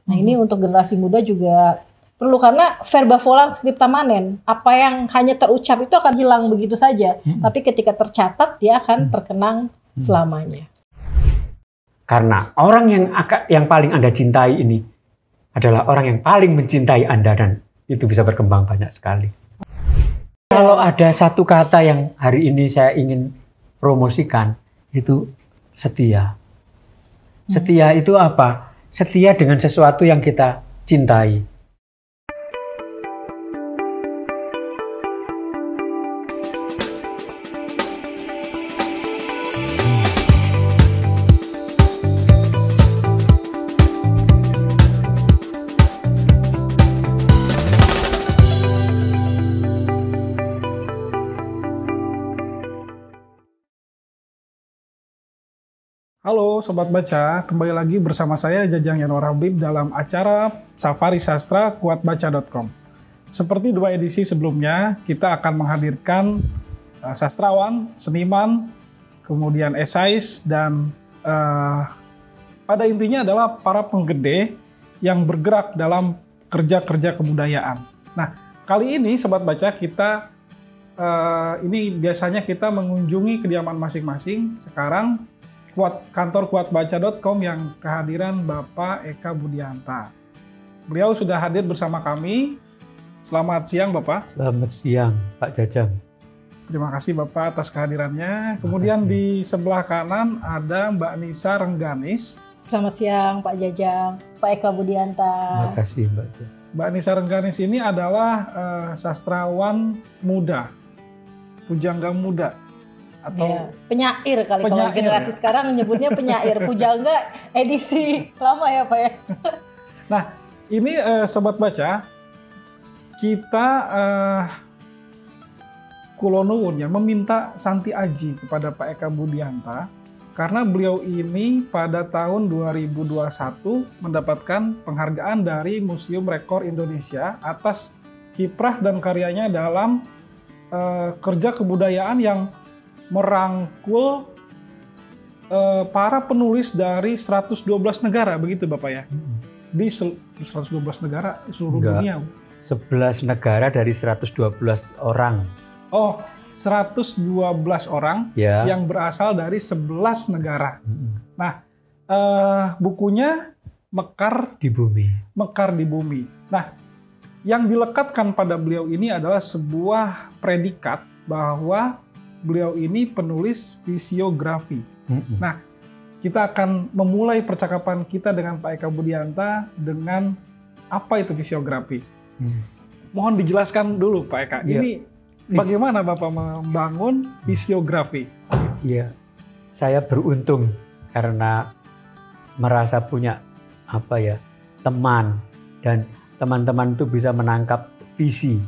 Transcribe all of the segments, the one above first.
Nah ini untuk generasi muda juga perlu, karena verba volant scripta manent, apa yang hanya terucap itu akan hilang begitu saja, tapi ketika tercatat dia akan terkenang selamanya. Karena orang yang paling Anda cintai ini adalah orang yang paling mencintai Anda, dan itu bisa berkembang banyak sekali. Kalau ada satu kata yang hari ini saya ingin promosikan, itu setia. Setia itu apa? Setia dengan sesuatu yang kita cintai. Halo Sobat Baca, kembali lagi bersama saya Jajang Yanwar Habib dalam acara Safari Sastra kuatbaca.com. Seperti 2 edisi sebelumnya, kita akan menghadirkan sastrawan, seniman, kemudian esais, dan pada intinya adalah para penggede yang bergerak dalam kerja-kerja kebudayaan. Nah, kali ini Sobat Baca kita ini biasanya kita mengunjungi kediaman masing-masing. Sekarang kantor kuatbaca.com yang kehadiran Bapak Eka Budianta. Beliau sudah hadir bersama kami. Selamat siang Bapak. Selamat siang Pak Jajang. Terima kasih Bapak atas kehadirannya. Kemudian di sebelah kanan ada Mbak Nisa Rengganis. Selamat siang Pak Jajang, Pak Eka Budianta. Terima kasih Mbak Jajang. Mbak Nisa Rengganis ini adalah sastrawan muda, pujangga muda. Atau ya, penyair kali, kalau generasi sekarang menyebutnya penyair. Pujangga edisi lama ya Pak ya. Nah ini Sobat Baca, kita kulonuwun ya meminta Santi Aji kepada Pak Eka Budianta karena beliau ini pada tahun 2021 mendapatkan penghargaan dari Museum Rekor Indonesia atas kiprah dan karyanya dalam kerja kebudayaan yang merangkul para penulis dari 112 negara, begitu Bapak ya? Di 112 negara seluruh dunia. 11 negara dari 112 orang. Oh, 112 orang ya, yang berasal dari 11 negara. Nah, bukunya Mekar di Bumi. Mekar di Bumi. Nah, yang dilekatkan pada beliau ini adalah sebuah predikat bahwa beliau ini penulis fisiografi. Nah, kita akan memulai percakapan kita dengan Pak Eka Budianta dengan apa itu fisiografi. Mohon dijelaskan dulu Pak Eka. Ya. Ini bagaimana Bapak membangun fisiografi? Iya, saya beruntung karena merasa punya teman, dan teman-teman itu bisa menangkap visi.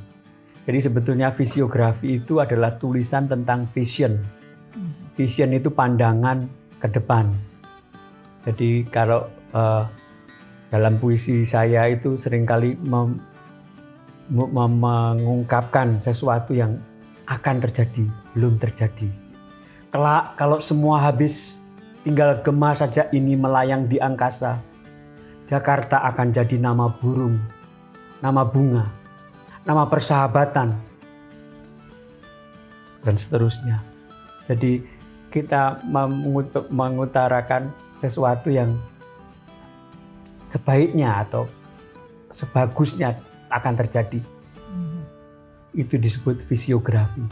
Jadi sebetulnya fisiografi itu adalah tulisan tentang vision. Vision itu pandangan ke depan. Jadi kalau dalam puisi saya itu seringkali mengungkapkan sesuatu yang akan terjadi, belum terjadi. Kelak kalau semua habis, tinggal gema saja ini melayang di angkasa. Jakarta akan jadi nama burung, nama bunga, nama persahabatan, dan seterusnya. Jadi kita mengutarakan sesuatu yang sebaiknya atau sebagusnya akan terjadi. Itu disebut fisiografi.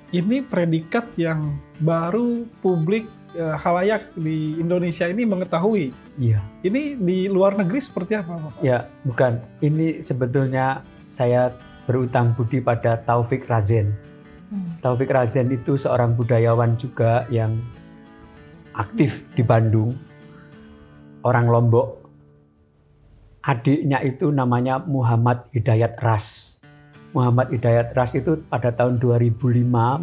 Ini predikat yang baru publik halayak di Indonesia ini mengetahui. Iya. Ini di luar negeri seperti apa, Bapak? Ya, bukan. Ini sebetulnya saya berutang budi pada Taufik Razen. Taufik Razen itu seorang budayawan juga yang aktif di Bandung. Orang Lombok. Adiknya itu namanya Muhammad Hidayat Ras. Muhammad Hidayat Ras itu pada tahun 2005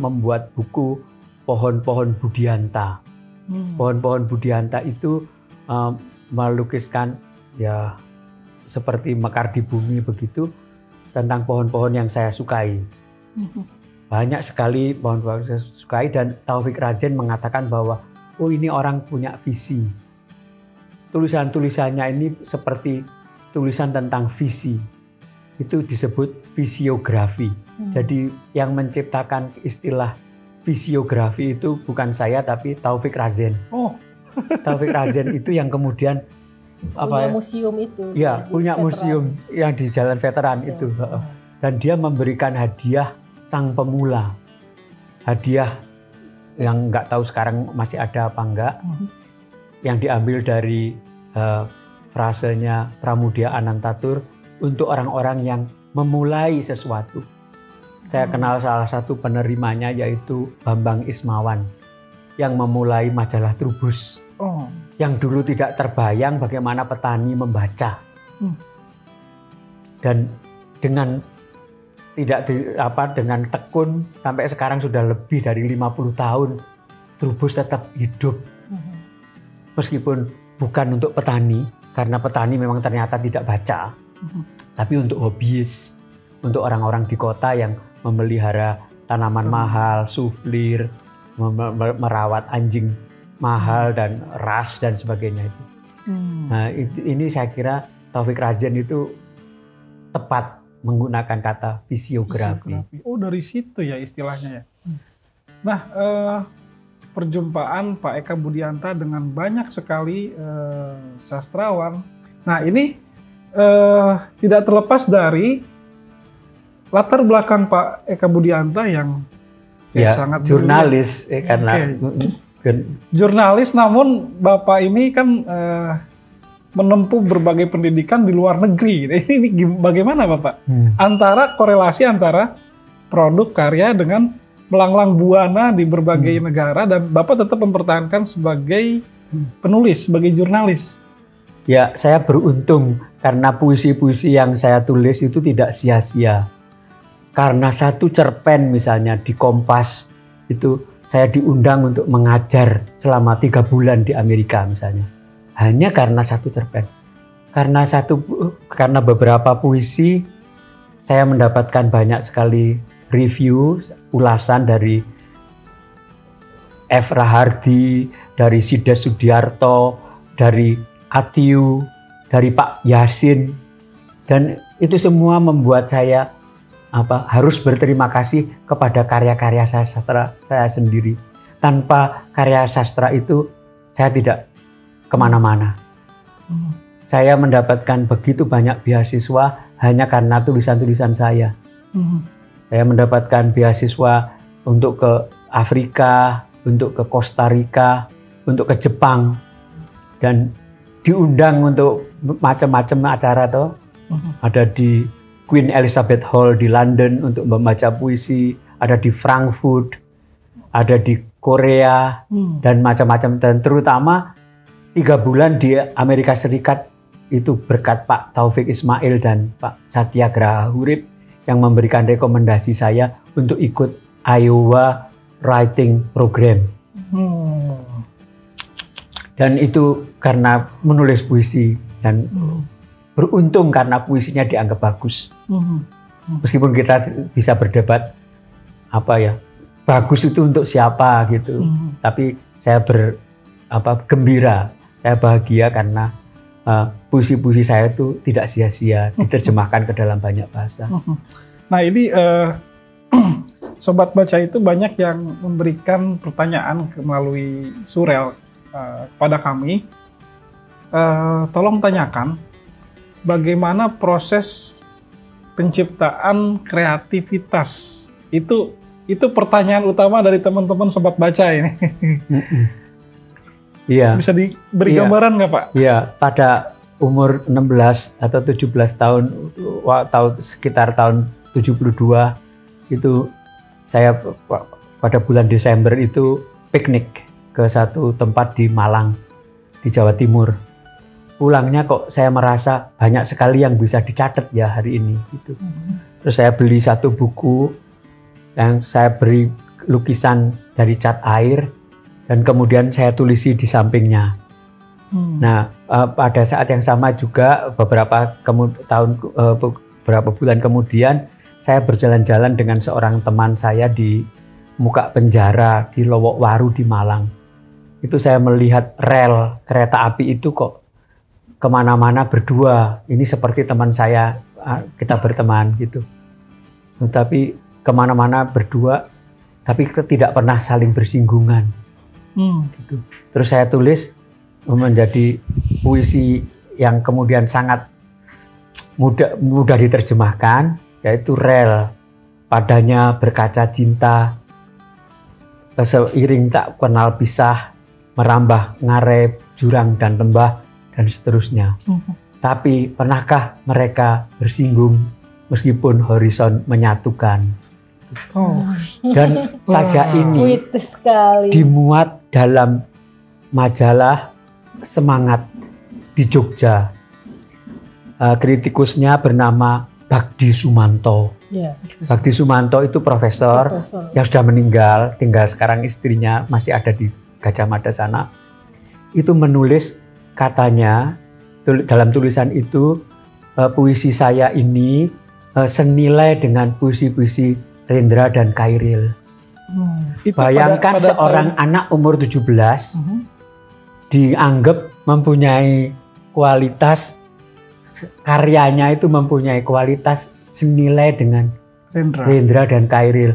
membuat buku Pohon-Pohon Budianta. Pohon-Pohon Budianta itu melukiskan ya seperti Mekar di Bumi begitu, tentang pohon-pohon yang saya sukai. Banyak sekali pohon-pohon yang saya sukai, dan Taufik Razen mengatakan bahwa oh ini orang punya visi. tulisan-tulisannya ini seperti tulisan tentang visi. Itu disebut visiografi. Jadi yang menciptakan istilah visiografi itu bukan saya tapi Taufik Razen. Oh, Taufik Razen itu yang kemudian punya museum itu. Ya, punya veteran. museum yang di Jalan Veteran Ya. itu. Dan dia memberikan hadiah sang pemula. Hadiah yang nggak tahu sekarang masih ada apa enggak. Yang diambil dari frasenya Pramudia Anantatur untuk orang-orang yang memulai sesuatu. Saya kenal salah satu penerimanya yaitu Bambang Ismawan yang memulai majalah Trubus. oh, Yang dulu tidak terbayang bagaimana petani membaca. Dan dengan dengan tekun sampai sekarang sudah lebih dari 50 tahun Trubus tetap hidup. Meskipun bukan untuk petani, karena petani memang ternyata tidak baca, tapi untuk hobiis, untuk orang-orang di kota yang memelihara tanaman mahal, suflir, merawat anjing mahal dan ras dan sebagainya itu. Nah, ini saya kira Taufik Razen itu tepat menggunakan kata visiografi. Oh, dari situ ya istilahnya ya. Nah, perjumpaan Pak Eka Budianta dengan banyak sekali sastrawan. Nah, ini tidak terlepas dari latar belakang Pak Eka Budianta yang sangat jurnalis, karena jurnalis, namun Bapak ini kan menempuh berbagai pendidikan di luar negeri. Ini bagaimana Bapak? Antara korelasi antara produk karya dengan melanglang buana di berbagai negara, dan Bapak tetap mempertahankan sebagai penulis, sebagai jurnalis. Ya, saya beruntung karena puisi-puisi yang saya tulis itu tidak sia-sia. Karena satu cerpen misalnya di Kompas itu saya diundang untuk mengajar selama 3 bulan di Amerika misalnya. Hanya karena satu cerpen. Karena beberapa puisi saya mendapatkan banyak sekali review, ulasan dari F. Rahardi, dari Sides Sudiarto, dari Atiu, dari Pak Yasin, dan itu semua membuat saya harus berterima kasih kepada karya-karya sastra saya sendiri. Tanpa karya sastra itu saya tidak kemana-mana. Saya mendapatkan begitu banyak beasiswa hanya karena tulisan-tulisan saya. Saya mendapatkan beasiswa untuk ke Afrika, untuk ke Costa Rica, untuk ke Jepang, dan diundang untuk macam-macam acara tuh. Ada di Queen Elizabeth Hall di London untuk membaca puisi, ada di Frankfurt, ada di Korea, dan macam-macam. Dan terutama 3 bulan di Amerika Serikat itu berkat Pak Taufik Ismail dan Pak Satyagraha Hurip yang memberikan rekomendasi saya untuk ikut Iowa Writing Program. Dan itu karena menulis puisi dan beruntung karena puisinya dianggap bagus. Meskipun kita bisa berdebat bagus itu untuk siapa gitu. Tapi saya gembira, saya bahagia karena puisi-puisi saya itu tidak sia-sia diterjemahkan ke dalam banyak bahasa. Nah, ini Sobat Baca itu banyak yang memberikan pertanyaan melalui surel kepada kami. Tolong tanyakan bagaimana proses penciptaan kreativitas. Itu pertanyaan utama dari teman-teman Sobat Baca ini. Iya. Bisa diberi gambaran nggak Pak? Iya, pada umur 16 atau 17 tahun, sekitar tahun 72 itu saya pada bulan Desember itu piknik ke satu tempat di Malang, di Jawa Timur. Pulangnya kok saya merasa banyak sekali yang bisa dicatat ya hari ini gitu. Terus saya beli satu buku yang saya beri lukisan dari cat air dan kemudian saya tulisi di sampingnya. Nah, pada saat yang sama juga beberapa bulan kemudian saya berjalan-jalan dengan seorang teman saya di muka penjara di Lowokwaru di Malang. Itu saya melihat rel kereta api itu kok kemana-mana berdua. Ini seperti teman saya, kita berteman gitu. Tapi kemana-mana berdua, tapi kita tidak pernah saling bersinggungan. Gitu. Terus saya tulis menjadi puisi yang kemudian sangat mudah diterjemahkan, yaitu rel. Padanya berkaca cinta, seiring tak kenal pisah, merambah ngarep, jurang dan lembah, dan seterusnya. Tapi pernahkah mereka bersinggung meskipun horizon menyatukan? Dan saja ini dimuat dalam majalah Semangat di Jogja. Kritikusnya bernama Bagdi Sumanto. Bagdi Sumanto itu profesor yang sudah meninggal, tinggal sekarang istrinya masih ada di Gajah Mada sana. Itu menulis, katanya dalam tulisan itu, puisi saya ini senilai dengan puisi-puisi Rendra dan Khairil. Bayangkan seorang anak umur 17 dianggap mempunyai kualitas, karyanya itu mempunyai kualitas senilai dengan Rendra dan Khairil.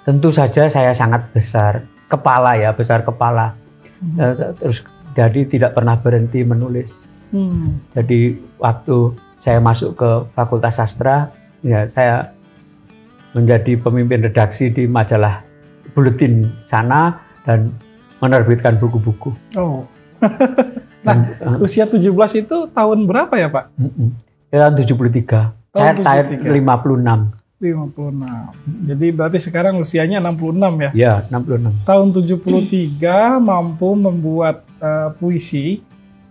Tentu saja saya sangat besar kepala. Terus jadi tidak pernah berhenti menulis. Jadi waktu saya masuk ke Fakultas Sastra, ya saya menjadi pemimpin redaksi di majalah Buletin sana dan menerbitkan buku-buku. Nah, usia 17 itu tahun berapa ya, Pak? Tahun 73. Saya tahun 56. Jadi berarti sekarang usianya 66 ya? Ya, 66. Tahun 73 mampu membuat puisi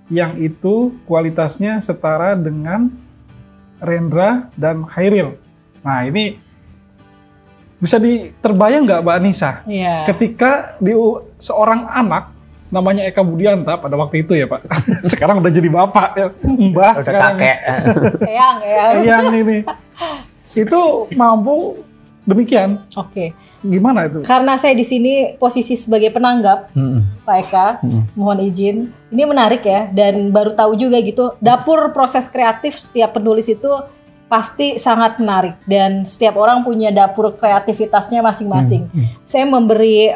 yang itu kualitasnya setara dengan Rendra dan Khairil. Nah, ini bisa terbayang nggak, Mbak Anissa? Ketika seorang anak namanya Eka Budianta pada waktu itu ya, Pak. Sekarang udah jadi bapak ya, Mbah sekarang. Kakek. Eyang ini. Itu mampu demikian. Gimana itu? Karena saya di sini posisi sebagai penanggap, Pak Eka, mohon izin. Ini menarik ya, dan baru tahu juga gitu. Dapur proses kreatif setiap penulis itu pasti sangat menarik, dan setiap orang punya dapur kreativitasnya masing-masing. Saya memberi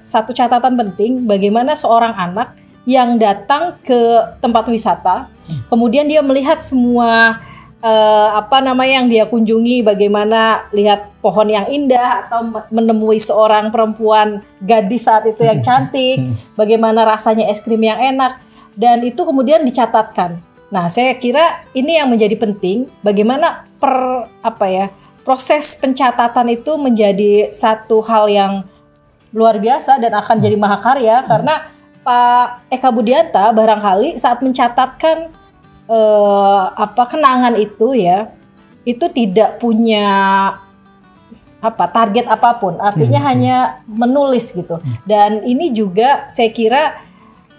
satu catatan penting, bagaimana seorang anak yang datang ke tempat wisata, kemudian dia melihat semua yang dia kunjungi, bagaimana lihat pohon yang indah atau menemui seorang perempuan gadis saat itu yang cantik, bagaimana rasanya es krim yang enak, dan itu kemudian dicatatkan. Nah, saya kira ini yang menjadi penting, bagaimana proses pencatatan itu menjadi satu hal yang luar biasa dan akan jadi mahakarya, karena Pak Eka Budianta barangkali saat mencatatkan kenangan itu ya, itu tidak punya target apapun, artinya hanya menulis gitu. Dan ini juga saya kira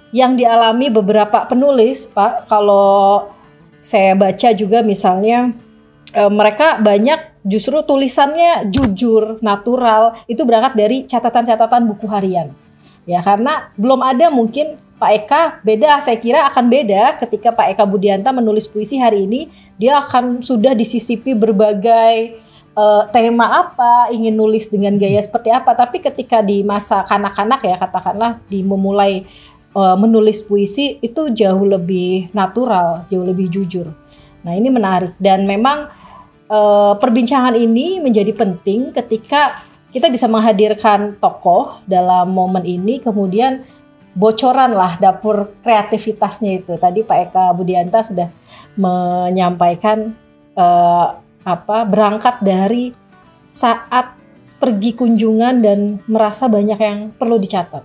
yang dialami beberapa penulis, Pak, kalau saya baca juga misalnya mereka banyak justru tulisannya jujur, natural, itu berangkat dari catatan-catatan buku harian. Ya, karena belum ada mungkin Pak Eka beda, saya kira akan beda ketika Pak Eka Budianta menulis puisi hari ini, dia akan sudah disisipi berbagai tema apa, ingin nulis dengan gaya seperti apa, tapi ketika di masa kanak-kanak ya, katakanlah memulai menulis puisi itu jauh lebih natural, jauh lebih jujur. Nah, ini menarik, dan memang perbincangan ini menjadi penting ketika kita bisa menghadirkan tokoh dalam momen ini, kemudian bocoran lah dapur kreativitasnya itu. Tadi Pak Eka Budianta sudah menyampaikan berangkat dari saat pergi kunjungan dan merasa banyak yang perlu dicatat.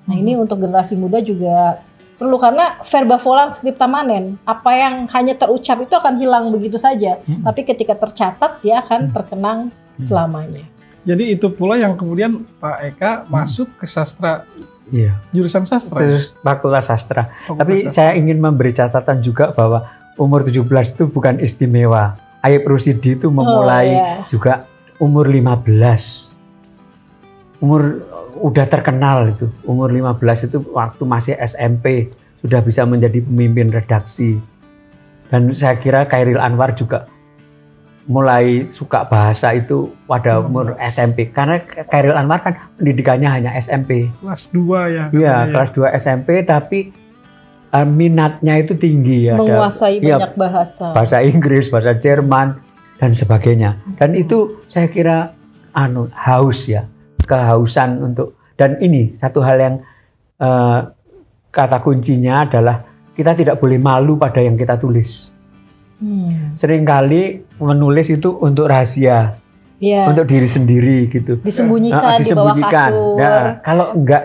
Nah, ini untuk generasi muda juga perlu, karena verba volant scripta manen, apa yang hanya terucap itu akan hilang begitu saja, tapi ketika tercatat dia akan terkenang selamanya. Jadi itu pula yang kemudian Pak Eka masuk ke sastra, jurusan sastra, Fakultas Sastra. Tapi saya ingin memberi catatan juga bahwa umur 17 itu bukan istimewa. Ayub Rusidi itu memulai juga umur 15. Udah terkenal itu, umur 15 itu waktu masih SMP, sudah bisa menjadi pemimpin redaksi. Dan saya kira Chairil Anwar juga mulai suka bahasa itu pada umur SMP. Karena Chairil Anwar kan pendidikannya hanya SMP. Kelas 2 ya. Iya, kelas 2 SMP, tapi minatnya itu tinggi ya. Menguasai banyak bahasa. Bahasa Inggris, bahasa Jerman, dan sebagainya. Dan itu saya kira haus ya, kehausan untuk. Dan ini satu hal yang kata kuncinya adalah kita tidak boleh malu pada yang kita tulis. Seringkali menulis itu untuk rahasia, untuk diri sendiri gitu. Disembunyikan di bawah kasur. Nah,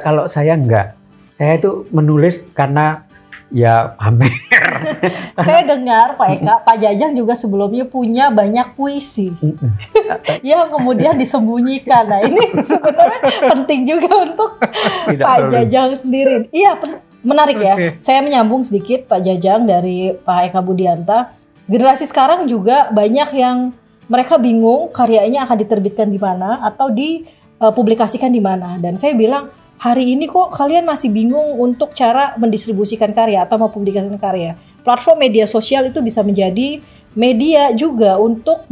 kalau saya enggak. Saya itu menulis karena ya pamer. Saya dengar Pak Eka, Pak Jajang juga sebelumnya punya banyak puisi yang kemudian disembunyikan. Nah ini sebenarnya penting juga untuk Pak Jajang sendiri. Iya, menarik ya. Saya menyambung sedikit Pak Jajang dari Pak Eka Budianta. Generasi sekarang juga banyak yang mereka bingung karyanya akan diterbitkan di mana atau dipublikasikan di mana. Dan saya bilang, hari ini kok kalian masih bingung untuk cara mendistribusikan karya atau mempublikasikan karya. Platform media sosial itu bisa menjadi media juga untuk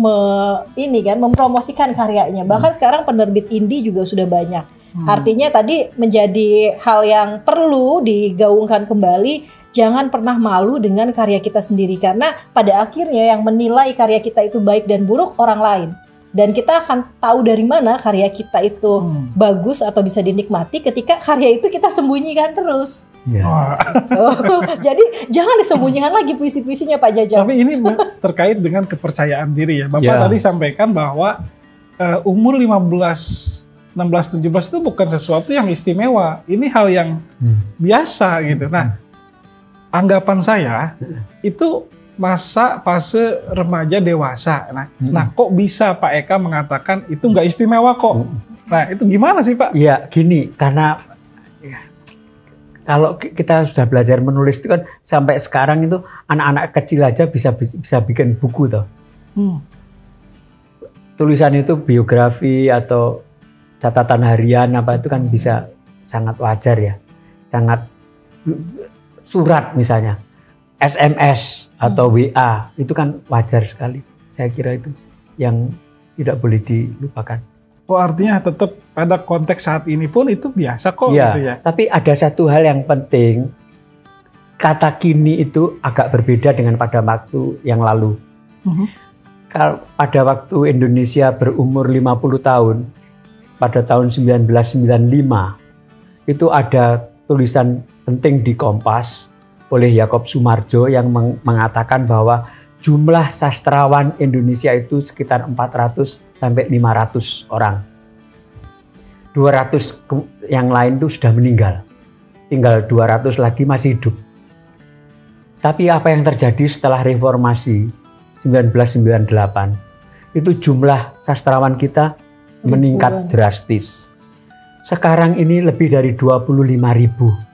mempromosikan karyanya. Bahkan sekarang penerbit indie juga sudah banyak. Artinya tadi menjadi hal yang perlu digaungkan kembali. Jangan pernah malu dengan karya kita sendiri, karena pada akhirnya yang menilai karya kita itu baik dan buruk orang lain. Dan kita akan tahu dari mana karya kita itu bagus atau bisa dinikmati ketika karya itu kita sembunyikan terus. Jadi jangan disembunyikan lagi puisi-puisinya Pak Jajang. Tapi ini terkait dengan kepercayaan diri ya. Bapak tadi sampaikan bahwa umur 15, 16, 17 itu bukan sesuatu yang istimewa. Ini hal yang biasa gitu. Nah, anggapan saya itu fase remaja dewasa. Nah, kok bisa Pak Eka mengatakan itu nggak istimewa kok? Nah, itu gimana sih Pak? Ya gini, karena kalau kita sudah belajar menulis itu kan sampai sekarang itu anak-anak kecil aja bisa bikin buku toh. Tulisan itu biografi atau catatan harian apa itu kan bisa sangat wajar ya, sangat surat misalnya, SMS atau WA itu kan wajar sekali. Saya kira itu yang tidak boleh dilupakan. Oh, artinya tetap pada konteks saat ini pun itu biasa kok ya, gitu ya. Tapi ada satu hal yang penting, kata kini itu agak berbeda dengan pada waktu yang lalu. Kalau pada waktu Indonesia berumur 50 tahun, pada tahun 1995 itu ada tulisan penting di Kompas oleh Yakob Sumarjo yang mengatakan bahwa jumlah sastrawan Indonesia itu sekitar 400 sampai 500 orang. 200 yang lain itu sudah meninggal. Tinggal 200 lagi masih hidup. Tapi apa yang terjadi setelah reformasi 1998? Itu jumlah sastrawan kita meningkat drastis. Sekarang ini lebih dari 25.000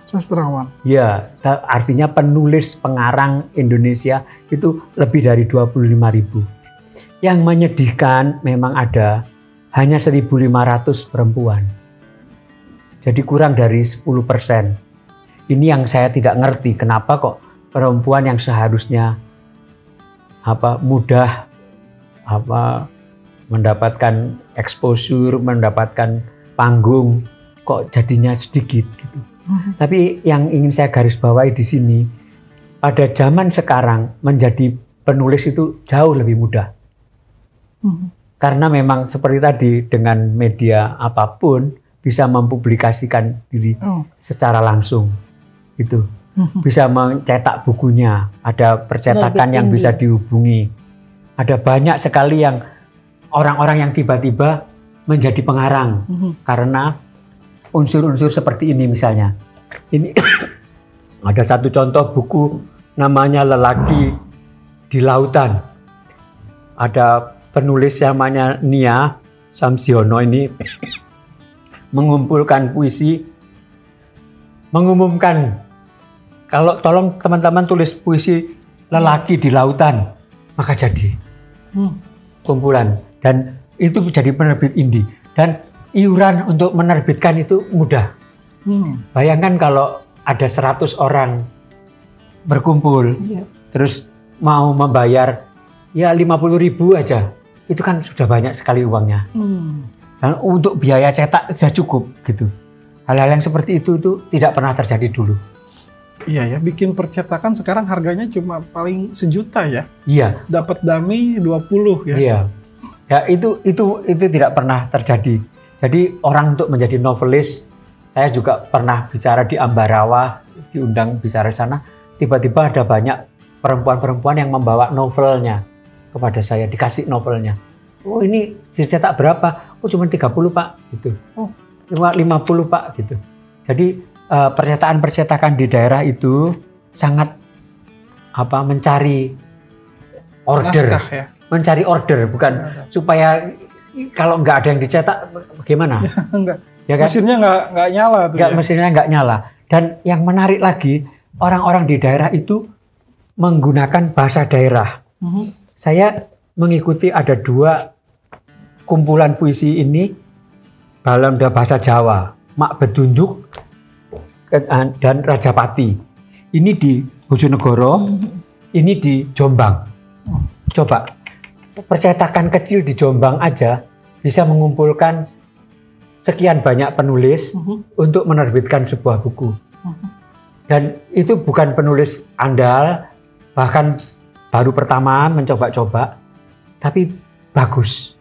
sastrawan. Ya, artinya penulis pengarang Indonesia itu lebih dari 25.000. Yang menyedihkan memang ada hanya 1.500 perempuan. Jadi kurang dari 10%. Ini yang saya tidak ngerti, kenapa kok perempuan yang seharusnya mudah mendapatkan exposure, mendapatkan panggung, kok jadinya sedikit gitu. Tapi yang ingin saya garis bawahi di sini, pada zaman sekarang menjadi penulis itu jauh lebih mudah. Karena memang seperti tadi, dengan media apapun bisa mempublikasikan diri secara langsung. Itu bisa mencetak bukunya, ada percetakan yang bisa dihubungi. Ada banyak sekali yang orang-orang yang tiba-tiba menjadi pengarang karena unsur-unsur seperti ini misalnya. Ini ada satu contoh buku namanya Lelaki di Lautan. Ada penulis namanya Nia Samsiono ini mengumpulkan puisi, mengumumkan kalau tolong teman-teman tulis puisi Lelaki di Lautan, maka jadi kumpulan. Dan itu menjadi penerbit indie. Dan iuran untuk menerbitkan itu mudah. Bayangkan kalau ada 100 orang berkumpul, terus mau membayar ya 50.000 aja, itu kan sudah banyak sekali uangnya. Dan untuk biaya cetak sudah cukup gitu. Hal-hal yang seperti itu tidak pernah terjadi dulu. Iya ya, bikin percetakan sekarang harganya cuma paling 1 juta ya. Iya. Dapat dummy 20 ya. Iya. Ya itu tidak pernah terjadi. Jadi orang untuk menjadi novelis, saya juga pernah bicara di Ambarawa, diundang bicara sana, tiba-tiba ada banyak perempuan-perempuan yang membawa novelnya kepada saya, dikasih novelnya. Oh ini dicetak berapa? Oh cuma 30 Pak gitu. Oh 50 Pak gitu. Jadi percetakan di daerah itu sangat mencari order. Naskah, ya? Mencari order, bukan supaya kalau nggak ada yang dicetak bagaimana? Enggak. Ya kan? Mesinnya nggak nyala tuh. Mesinnya nggak nyala. Dan yang menarik lagi, orang-orang di daerah itu menggunakan bahasa daerah. Saya mengikuti ada 2 kumpulan puisi ini dalam bahasa Jawa, Mak Bedunduk dan Rajapati. Ini di Bojonegoro, ini di Jombang. Coba, percetakan kecil di Jombang aja bisa mengumpulkan sekian banyak penulis untuk menerbitkan sebuah buku. Dan itu bukan penulis andal, bahkan baru pertama mencoba-coba, tapi bagus.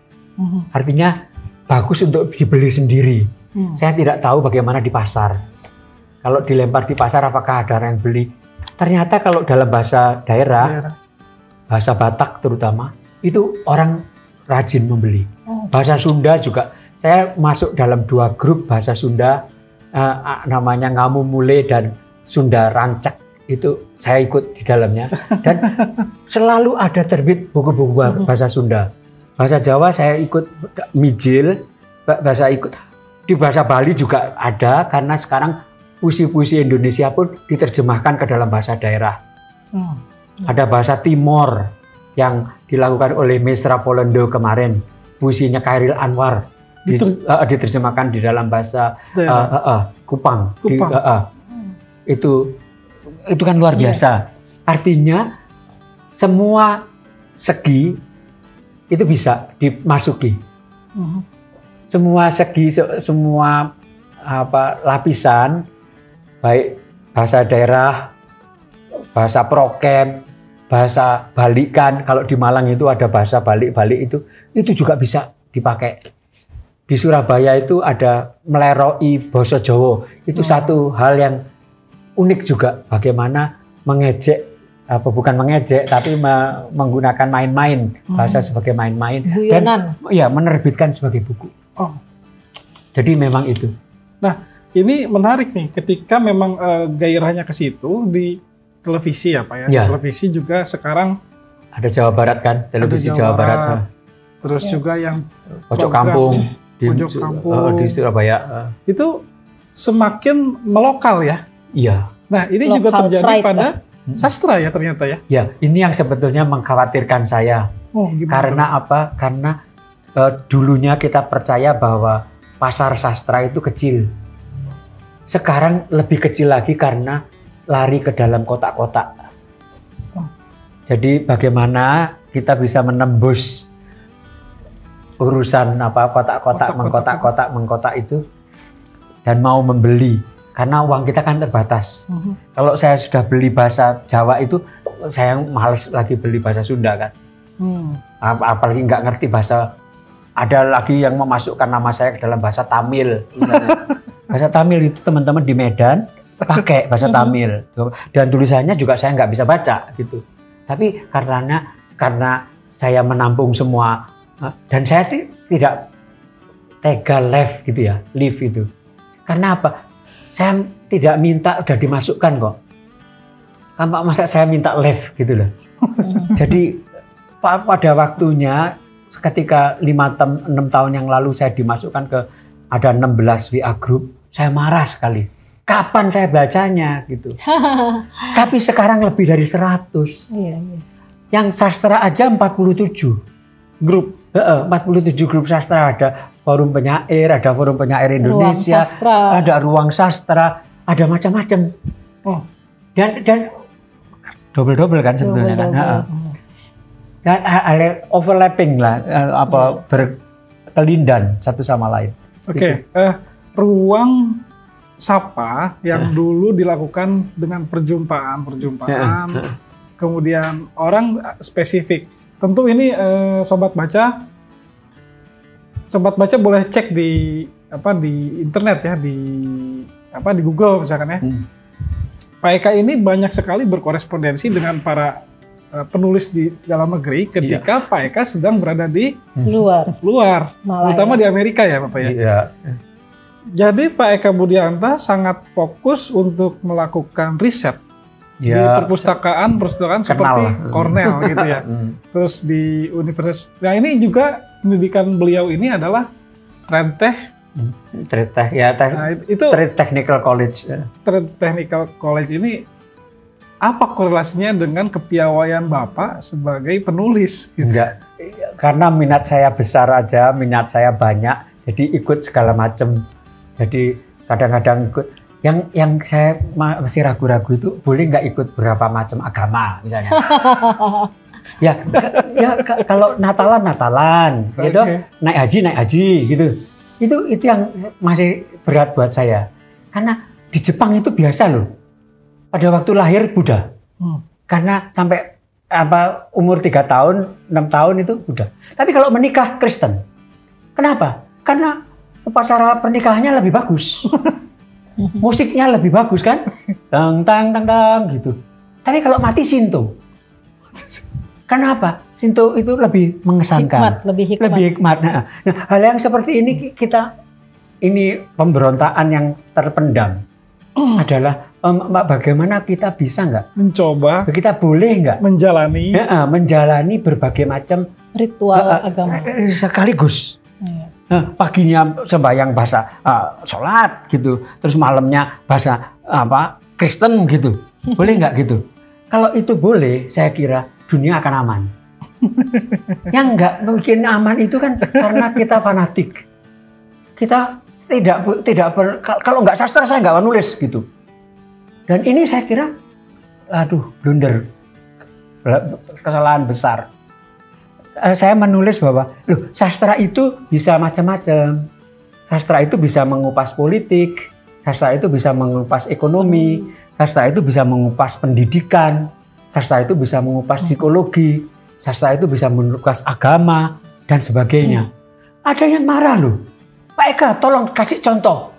Artinya bagus untuk dibeli sendiri. Saya tidak tahu bagaimana di pasar. Kalau dilempar di pasar apakah ada yang beli? Ternyata kalau dalam bahasa daerah, bahasa Batak terutama, itu orang rajin membeli. Bahasa Sunda juga. Saya masuk dalam 2 grup bahasa Sunda, namanya Ngamu Mule dan Sunda Rancak. Itu saya ikut di dalamnya. Dan selalu ada terbit buku-buku bahasa Sunda. Bahasa Jawa saya ikut Mijil, di bahasa Bali juga ada, karena sekarang puisi-puisi Indonesia pun diterjemahkan ke dalam bahasa daerah. Ada bahasa Timor yang dilakukan oleh Mesra Polendo kemarin, puisinya Khairil Anwar. Diterjemahkan di dalam bahasa Kupang. Itu kan luar biasa. Artinya semua segi itu bisa dimasuki. Semua segi, semua lapisan, baik bahasa daerah, bahasa Prokem, bahasa Balikan. Kalau di Malang itu ada bahasa Balik itu juga bisa dipakai. Di Surabaya itu ada meleroi basa Jawa. Itu satu hal yang unik juga, bagaimana mengejek, bukan mengejek, tapi menggunakan main-main, bahasa sebagai main-main. Dan ya menerbitkan sebagai buku. Jadi memang itu. Nah, ini menarik nih, ketika memang gairahnya ke situ di televisi ya Pak ya. Di televisi juga sekarang ada Jawa Barat kan, televisi Jawa Barat. Terus juga yang Pojok Kampung. Di Surabaya itu semakin melokal ya. Iya. Nah ini lokal juga terjadi pada sastra ya ternyata ya. Ya, ini yang sebetulnya mengkhawatirkan saya. Karena apa? Karena dulunya kita percaya bahwa pasar sastra itu kecil. Sekarang lebih kecil lagi karena lari ke dalam kotak-kotak. Jadi bagaimana kita bisa menembus urusan kotak-kotak, mengkotak itu, dan mau membeli, karena uang kita kan terbatas. Kalau saya sudah beli bahasa Jawa itu, saya males lagi beli bahasa Sunda kan. Apalagi nggak ngerti bahasa. Ada lagi yang memasukkan nama saya ke dalam bahasa Tamil misalnya. Bahasa Tamil itu teman-teman di Medan pakai bahasa Tamil, dan tulisannya juga saya nggak bisa baca gitu. Tapi karena saya menampung semua. Dan saya tidak tega live itu. Karena apa? Saya tidak minta, udah dimasukkan kok. Masa saya minta live gitu loh. Jadi pada waktunya ketika 5-6 tahun yang lalu saya dimasukkan ke ada 16 WA group, saya marah sekali. Kapan saya bacanya gitu. Tapi sekarang lebih dari 100. Yang sastra aja 47 grup. 47 grup sastra, ada forum penyair Indonesia, ada ruang sastra, ada macam-macam. Oh. Dan double kan sebetulnya kan. Dan overlapping lah, berkelindan satu sama lain. Oke, ruang sapa yang dulu dilakukan dengan perjumpaan, kemudian orang spesifik. Tentu ini sobat baca boleh cek di internet ya, di Google misalkan ya. Pak Eka ini banyak sekali berkorespondensi dengan para penulis di dalam negeri ketika Pak Eka sedang berada di luar, terutama di Amerika ya Bapak ya. Iya. Jadi Pak Eka Budianta sangat fokus untuk melakukan riset di perpustakaan seperti Cornell gitu ya. Terus di universitas. Nah ini juga pendidikan beliau ini adalah Trade Technical College. Trade Technical College ini apa korelasinya dengan kepiawaian Bapak sebagai penulis? Gitu? Enggak, karena minat saya besar aja, minat saya banyak, jadi ikut segala macam. Jadi kadang-kadang ikut. Yang saya masih ragu-ragu itu boleh nggak ikut berapa macam agama misalnya. Kalau Natalan, gitu, naik haji gitu. Itu yang masih berat buat saya. Karena di Jepang itu biasa loh. Pada waktu lahir Buddha. Karena sampai umur 3 tahun, 6 tahun itu Buddha. Tapi kalau menikah Kristen. Kenapa? Karena upacara pernikahannya lebih bagus. Musiknya lebih bagus kan? Tang tang tang tang gitu. Tapi kalau mati Shinto. Kenapa? Shinto itu lebih mengesankan. Lebih hikmat. Nah, hal yang seperti ini ini pemberontakan yang terpendam adalah bagaimana kita bisa nggak mencoba, kita boleh nggak menjalani berbagai macam ritual agama sekaligus. Paginya sembahyang bahasa sholat gitu, terus malamnya bahasa Kristen gitu, boleh nggak gitu? Kalau itu boleh, saya kira dunia akan aman. Yang nggak mungkin aman itu kan karena kita fanatik. Kita tidak kalau nggak sastra saya nggak nulis gitu. Dan ini saya kira, blunder, kesalahan besar. Saya menulis bahwa, sastra itu bisa macam-macam. Sastra itu bisa mengupas politik, sastra itu bisa mengupas ekonomi, sastra itu bisa mengupas pendidikan, sastra itu bisa mengupas psikologi, sastra itu bisa mengupas agama, dan sebagainya. Ada yang marah loh. Pak Eka, tolong kasih contoh.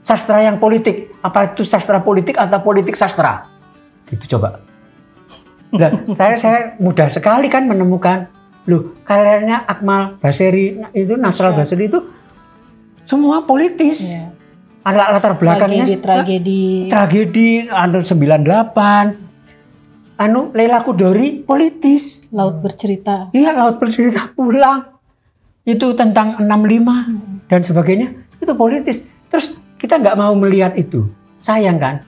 Sastra yang politik, apa itu sastra politik atau politik sastra? Gitu coba. Dan saya mudah sekali kan menemukan, karyanya Akmal Baseri itu, Nasral Baseri itu semua politis. Ada latar belakangnya tragedi Anul 98. Leila Kudori politis. Laut Bercerita. Iya, Laut Bercerita pulang. Itu tentang 65 dan sebagainya. Itu politis. Terus kita nggak mau melihat itu. Sayang kan?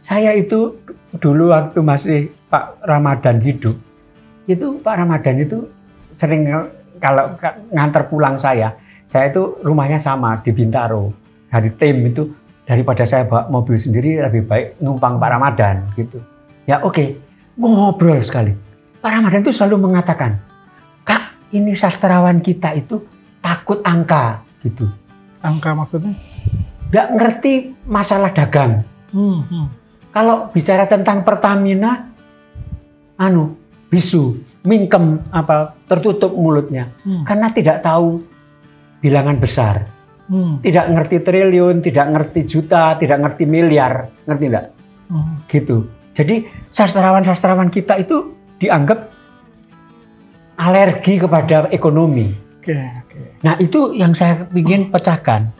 Saya itu dulu waktu masih Pak Ramadan hidup, itu Pak Ramadan itu sering kalau nganter pulang saya itu rumahnya sama di Bintaro. Dari tim itu, daripada saya bawa mobil sendiri, lebih baik numpang Pak Ramadan gitu. Ya oke, ngobrol sekali. Pak Ramadan itu selalu mengatakan, Kak, ini sastrawan kita itu takut angka gitu. Angka maksudnya? Nggak ngerti masalah dagang. Kalau bicara tentang Pertamina, bisu, mingkem, tertutup mulutnya. Karena tidak tahu bilangan besar. Tidak ngerti triliun, tidak ngerti juta, tidak ngerti miliar. Ngerti nggak? Gitu. Jadi sastrawan-sastrawan kita itu dianggap alergi kepada ekonomi. Nah itu yang saya ingin pecahkan.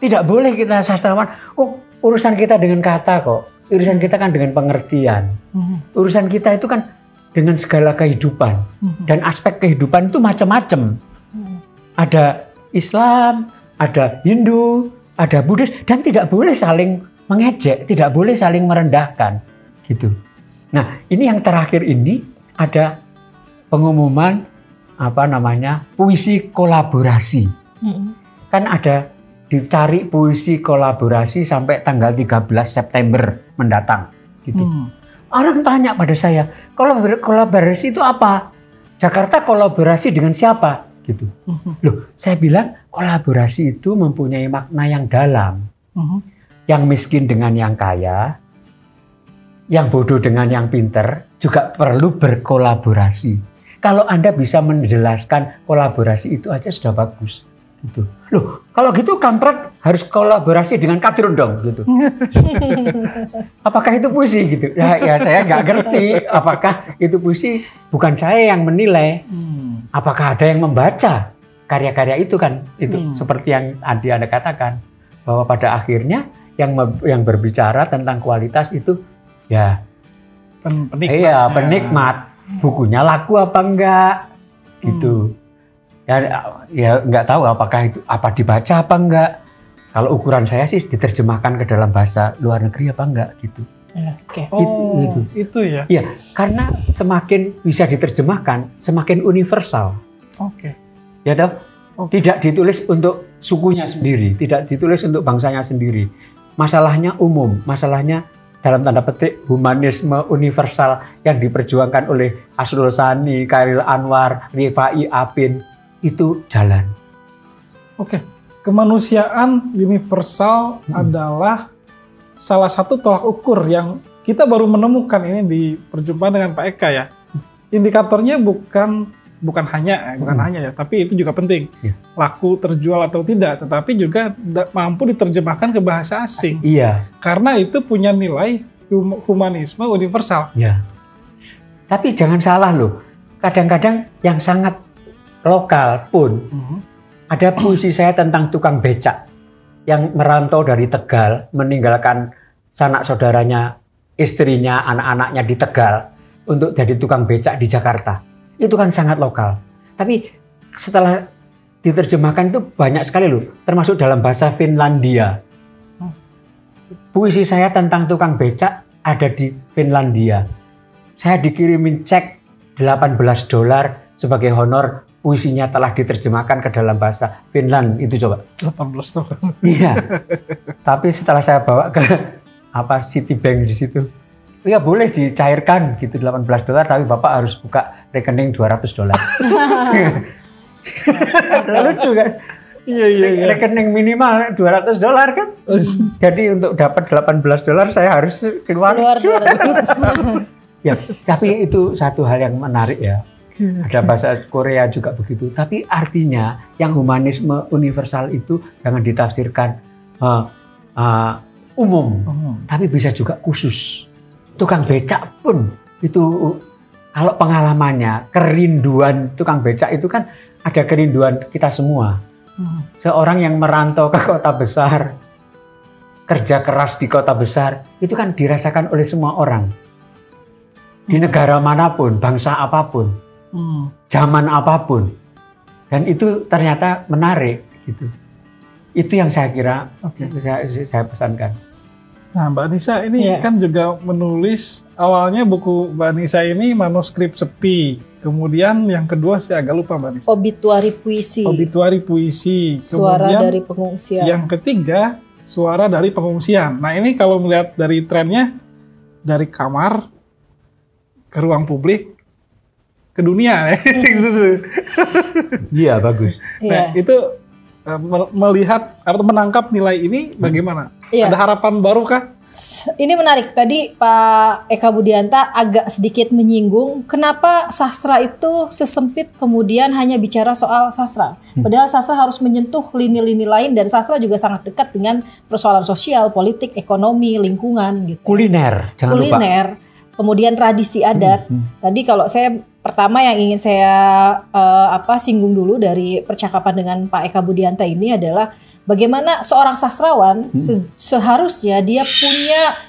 Tidak boleh kita sastrawan, urusan kita dengan kata kok. Urusan kita kan dengan pengertian. Urusan kita itu kan dengan segala kehidupan. Dan aspek kehidupan itu macam-macam. Ada Islam, ada Hindu, ada Buddhis, dan tidak boleh saling mengejek, tidak boleh saling merendahkan. Gitu. Nah, ini yang terakhir ini ada pengumuman puisi kolaborasi. Kan ada dicari puisi kolaborasi sampai tanggal 13 September mendatang gitu. Orang tanya pada saya, kolaborasi itu apa? Jakarta kolaborasi dengan siapa? Gitu. Loh, saya bilang kolaborasi itu mempunyai makna yang dalam. Yang miskin dengan yang kaya, yang bodoh dengan yang pinter juga perlu berkolaborasi. Kalau Anda bisa menjelaskan kolaborasi itu aja sudah bagus. Gitu. Loh, kalau gitu kampret harus kolaborasi dengan kadrun dong, gitu. Apakah itu puisi gitu? Ya saya nggak ngerti. Apakah itu puisi? Bukan saya yang menilai. Apakah ada yang membaca karya-karya itu kan? Itu seperti yang Anda katakan bahwa pada akhirnya yang berbicara tentang kualitas itu ya penikmat. Bukunya laku apa enggak gitu. Ya nggak tahu apakah itu dibaca apa enggak. Kalau ukuran saya sih diterjemahkan ke dalam bahasa luar negeri apa enggak gitu. Oke. Itu ya. Iya, karena semakin bisa diterjemahkan, semakin universal. Oke. Ya toh? Tidak ditulis untuk sukunya sendiri, tidak ditulis untuk bangsanya sendiri. Masalahnya umum, masalahnya dalam tanda petik humanisme universal yang diperjuangkan oleh Asrul Sani, Khairil Anwar, Rifai Apin itu jalan. Oke, kemanusiaan universal adalah salah satu tolak ukur yang kita baru menemukan ini di perjumpaan dengan Pak Eka ya. Indikatornya bukan hanya ya, tapi itu juga penting. Laku, terjual atau tidak, tetapi juga mampu diterjemahkan ke bahasa asing. Iya. Karena itu punya nilai humanisme universal. Ya. Tapi jangan salah loh. Kadang-kadang yang sangat lokal pun ada puisi saya tentang tukang becak yang merantau dari Tegal, meninggalkan sanak saudaranya, istrinya, anak-anaknya di Tegal untuk jadi tukang becak di Jakarta. Itu kan sangat lokal. Tapi setelah diterjemahkan itu banyak sekali loh, termasuk dalam bahasa Finlandia. Puisi saya tentang tukang becak ada di Finlandia. Saya dikirimin cek $18 sebagai honor puisinya telah diterjemahkan ke dalam bahasa Finland. Itu coba. $18. Iya. Tapi setelah saya bawa ke Citibank di situ, ya boleh dicairkan gitu $18, tapi Bapak harus buka rekening $200. Lucu kan? Iya. Rekening minimal $200 kan? Jadi untuk dapat $18 saya harus keluar. Ya, tapi itu satu hal yang menarik ya. Ada bahasa Korea juga begitu. Tapi artinya yang humanisme universal itu jangan ditafsirkan umum, tapi bisa juga khusus. Tukang becak pun itu kalau pengalamannya, kerinduan tukang becak itu kan ada kerinduan kita semua. Seorang yang merantau ke kota besar, kerja keras di kota besar, itu kan dirasakan oleh semua orang. Di negara manapun, bangsa apapun, zaman apapun. Dan itu ternyata menarik gitu. Itu yang saya kira saya pesankan. Nah, Mbak Nisa ini kan juga menulis, awalnya buku Mbak Nisa ini manuskrip sepi. Kemudian yang kedua saya agak lupa Mbak Nisa. Obituari puisi. Obituari puisi. Suara Kemudian dari pengungsian. Yang ketiga, suara dari pengungsian. Nah, ini kalau melihat dari trennya, dari kamar ke ruang publik ke dunia. Iya, bagus. Nah, itu melihat atau menangkap nilai ini bagaimana? Iya. Ada harapan baru kah? Ini menarik. Tadi Pak Eka Budianta agak sedikit menyinggung kenapa sastra itu sesempit kemudian hanya bicara soal sastra. Padahal sastra harus menyentuh lini-lini lain dan sastra juga sangat dekat dengan persoalan sosial, politik, ekonomi, lingkungan gitu. Kuliner, jangan lupa. Kuliner, kemudian tradisi adat. Tadi kalau saya pertama yang ingin saya singgung dulu dari percakapan dengan Pak Eka Budianta ini adalah bagaimana seorang sastrawan seharusnya dia punya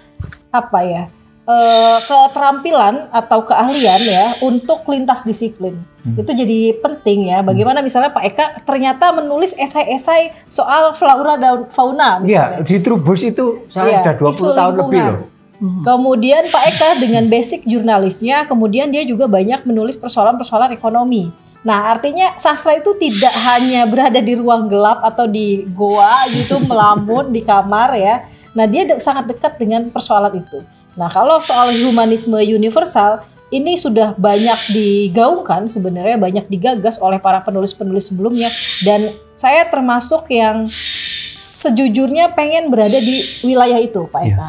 keterampilan atau keahlian ya untuk lintas disiplin. Itu jadi penting ya. Bagaimana misalnya Pak Eka ternyata menulis esai-esai soal flora dan fauna misalnya. Iya, di Trubus itu saya sudah 20 tahun lebih loh. Kemudian Pak Eka dengan basic jurnalisnya, kemudian dia juga banyak menulis persoalan-persoalan ekonomi. Nah, artinya sastra itu tidak hanya berada di ruang gelap atau di goa gitu, melamun di kamar ya. Nah, dia sangat dekat dengan persoalan itu. Nah, kalau soal humanisme universal, ini sudah banyak digaungkan sebenarnya, banyak digagas oleh para penulis-penulis sebelumnya. Dan saya termasuk yang sejujurnya pengen berada di wilayah itu, Pak Eka.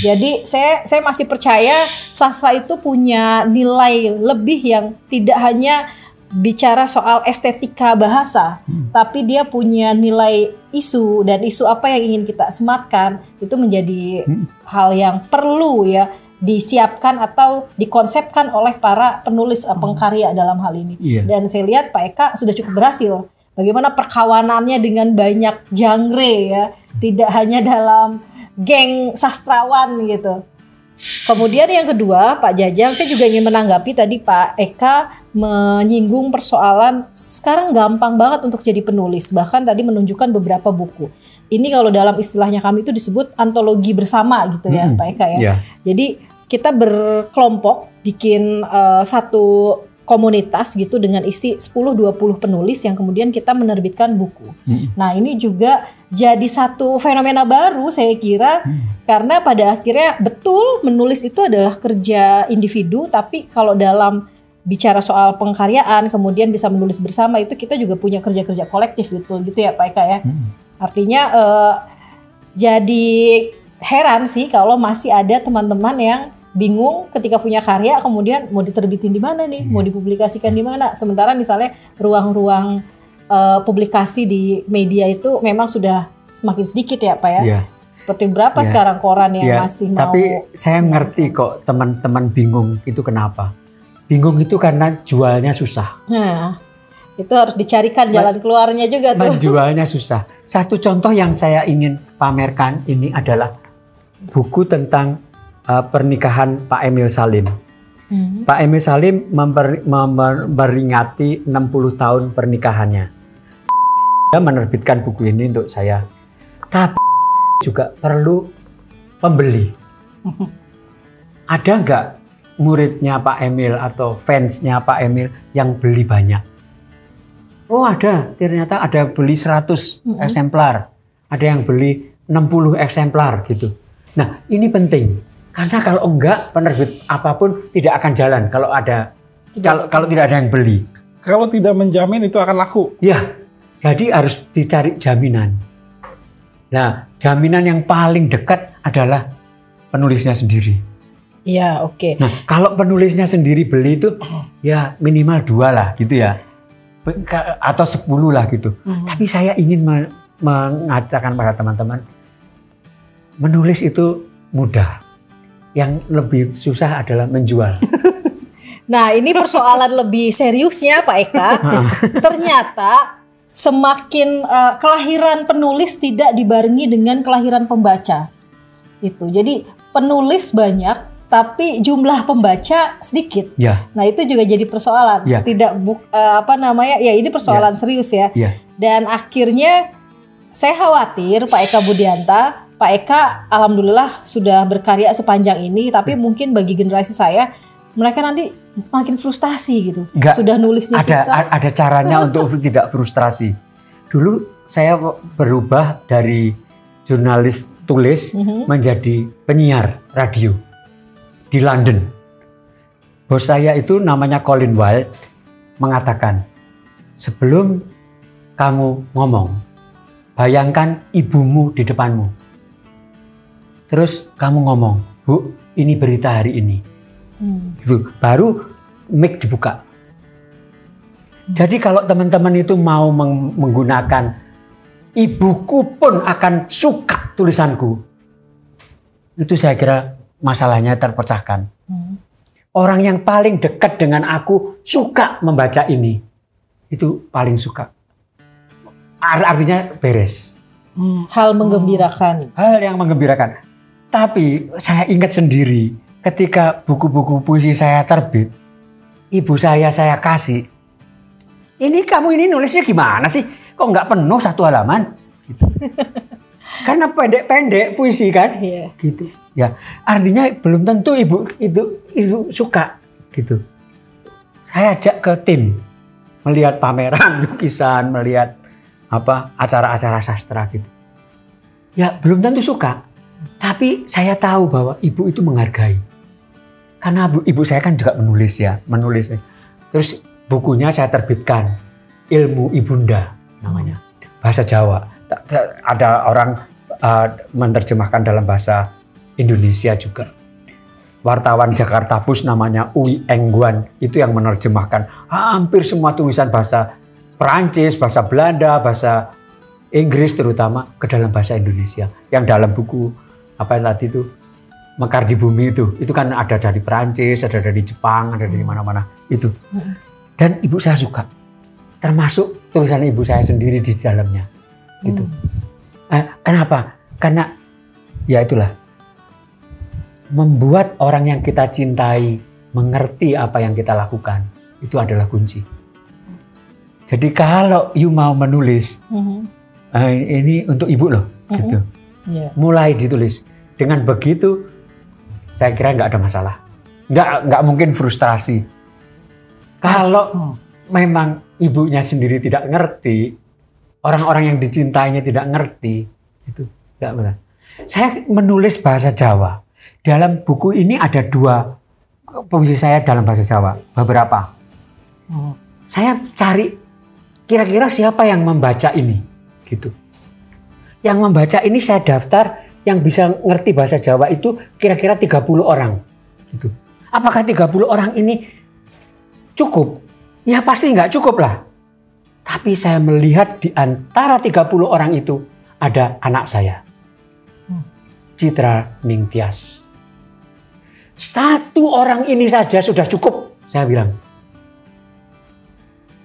Jadi saya masih percaya sastra itu punya nilai lebih yang tidak hanya bicara soal estetika bahasa, tapi dia punya nilai isu, dan isu apa yang ingin kita sematkan itu menjadi hal yang perlu ya disiapkan atau dikonsepkan oleh para penulis pengkarya dalam hal ini. Dan saya lihat Pak Eka sudah cukup berhasil. Bagaimana perkawanannya dengan banyak genre ya, tidak hanya dalam geng sastrawan gitu. Kemudian yang kedua, Pak Jajang, saya juga ingin menanggapi tadi Pak Eka menyinggung persoalan sekarang gampang banget untuk jadi penulis, bahkan tadi menunjukkan beberapa buku. Ini kalau dalam istilahnya kami itu disebut antologi bersama gitu ya, Pak Eka ya. Jadi kita berkelompok bikin satu komunitas gitu dengan isi 10-20 penulis yang kemudian kita menerbitkan buku. Nah, ini juga jadi satu fenomena baru saya kira, karena pada akhirnya betul menulis itu adalah kerja individu, tapi kalau dalam bicara soal pengkaryaan kemudian bisa menulis bersama, itu kita juga punya kerja-kerja kolektif gitu ya Pak Eka ya. Artinya jadi heran sih kalau masih ada teman-teman yang bingung ketika punya karya kemudian mau diterbitin di mana nih, mau dipublikasikan di mana. Sementara misalnya ruang-ruang publikasi di media itu memang sudah semakin sedikit ya Pak ya. Seperti berapa sekarang koran yang masih mau. Tapi saya ngerti kok teman-teman bingung itu kenapa. Bingung itu karena jualnya susah. Nah, itu harus dicarikan jalan keluarnya juga tuh. Menjualnya susah. Satu contoh yang saya ingin pamerkan ini adalah buku tentang pernikahan Pak Emil Salim. Pak Emil Salim memperingati 60 tahun pernikahannya. Dia menerbitkan buku ini untuk saya. Tapi juga perlu pembeli. Ada nggak muridnya Pak Emil atau fansnya Pak Emil yang beli banyak? Oh ada, ternyata ada beli 100 eksemplar. Ada yang beli 60 eksemplar gitu. Nah ini penting. Karena kalau enggak, penerbit apapun tidak akan jalan kalau tidak ada yang beli. Kalau tidak menjamin itu akan laku. Ya, jadi harus dicari jaminan. Nah, jaminan yang paling dekat adalah penulisnya sendiri. Ya, oke. Nah, kalau penulisnya sendiri beli itu, ya minimal 2 lah gitu ya. Atau 10 lah gitu. Tapi saya ingin mengatakan pada teman-teman, menulis itu mudah. Yang lebih susah adalah menjual. Nah, ini persoalan lebih seriusnya Pak Eka. Ternyata semakin kelahiran penulis tidak dibarengi dengan kelahiran pembaca. Itu. Jadi penulis banyak, tapi jumlah pembaca sedikit. Nah, itu juga jadi persoalan. Tidak ini persoalan serius ya. Dan akhirnya saya khawatir Pak Eka Budianta, Pak Eka alhamdulillah sudah berkarya sepanjang ini, tapi mungkin bagi generasi saya, mereka nanti makin frustasi gitu. Sudah nulisnya susah. Ada caranya untuk tidak frustasi. Dulu saya berubah dari jurnalis tulis menjadi penyiar radio di London. Bos saya itu namanya Colin Wild mengatakan, sebelum kamu ngomong, bayangkan ibumu di depanmu. Terus kamu ngomong, Bu, ini berita hari ini. Baru mic dibuka. Jadi kalau teman-teman itu mau menggunakan, ibuku pun akan suka tulisanku. Itu saya kira masalahnya terpecahkan. Orang yang paling dekat dengan aku suka membaca ini. Itu paling suka. Artinya beres. Hal menggembirakan. Hal yang menggembirakan. Tapi saya ingat sendiri ketika buku-buku puisi saya terbit, ibu saya kasih, ini kamu ini nulisnya gimana sih? Kok nggak penuh 1 halaman? Gitu. Karena pendek-pendek puisi kan, gitu. Ya, artinya belum tentu ibu suka, gitu. Saya ajak ke tim melihat pameran lukisan, melihat acara-acara sastra gitu. Ya belum tentu suka, tapi saya tahu bahwa ibu itu menghargai. Karena ibu saya kan juga menulis. Terus bukunya saya terbitkan, Ilmu Ibunda namanya, bahasa Jawa. Ada orang menerjemahkan dalam bahasa Indonesia juga. Wartawan Jakarta Post namanya Uwi Engguan itu yang menerjemahkan hampir semua tulisan bahasa Perancis, bahasa Belanda, bahasa Inggris terutama ke dalam bahasa Indonesia. Yang dalam buku apa yang tadi itu Mekar di Bumi itu kan ada dari Perancis, ada dari Jepang, ada dari mana-mana itu. Dan ibu saya suka, termasuk tulisan ibu saya sendiri di dalamnya. Gitu. Kenapa? Karena ya itulah, membuat orang yang kita cintai mengerti apa yang kita lakukan, itu adalah kunci. Jadi kalau you mau menulis, ini untuk ibu loh, gitu. Mulai ditulis. Dengan begitu, saya kira nggak ada masalah. Nggak mungkin frustrasi. Kalau memang ibunya sendiri tidak ngerti, orang-orang yang dicintainya tidak ngerti, itu nggak benar. Saya menulis bahasa Jawa. Dalam buku ini ada 2 puisi saya dalam bahasa Jawa, beberapa. Saya cari kira-kira siapa yang membaca ini, gitu. Yang membaca ini saya daftar, yang bisa ngerti bahasa Jawa itu kira-kira 30 orang, gitu. Apakah 30 orang ini cukup? Ya pasti nggak cukup lah. Tapi saya melihat di antara 30 orang itu ada anak saya, Citra Ningtyas. 1 orang ini saja sudah cukup, saya bilang.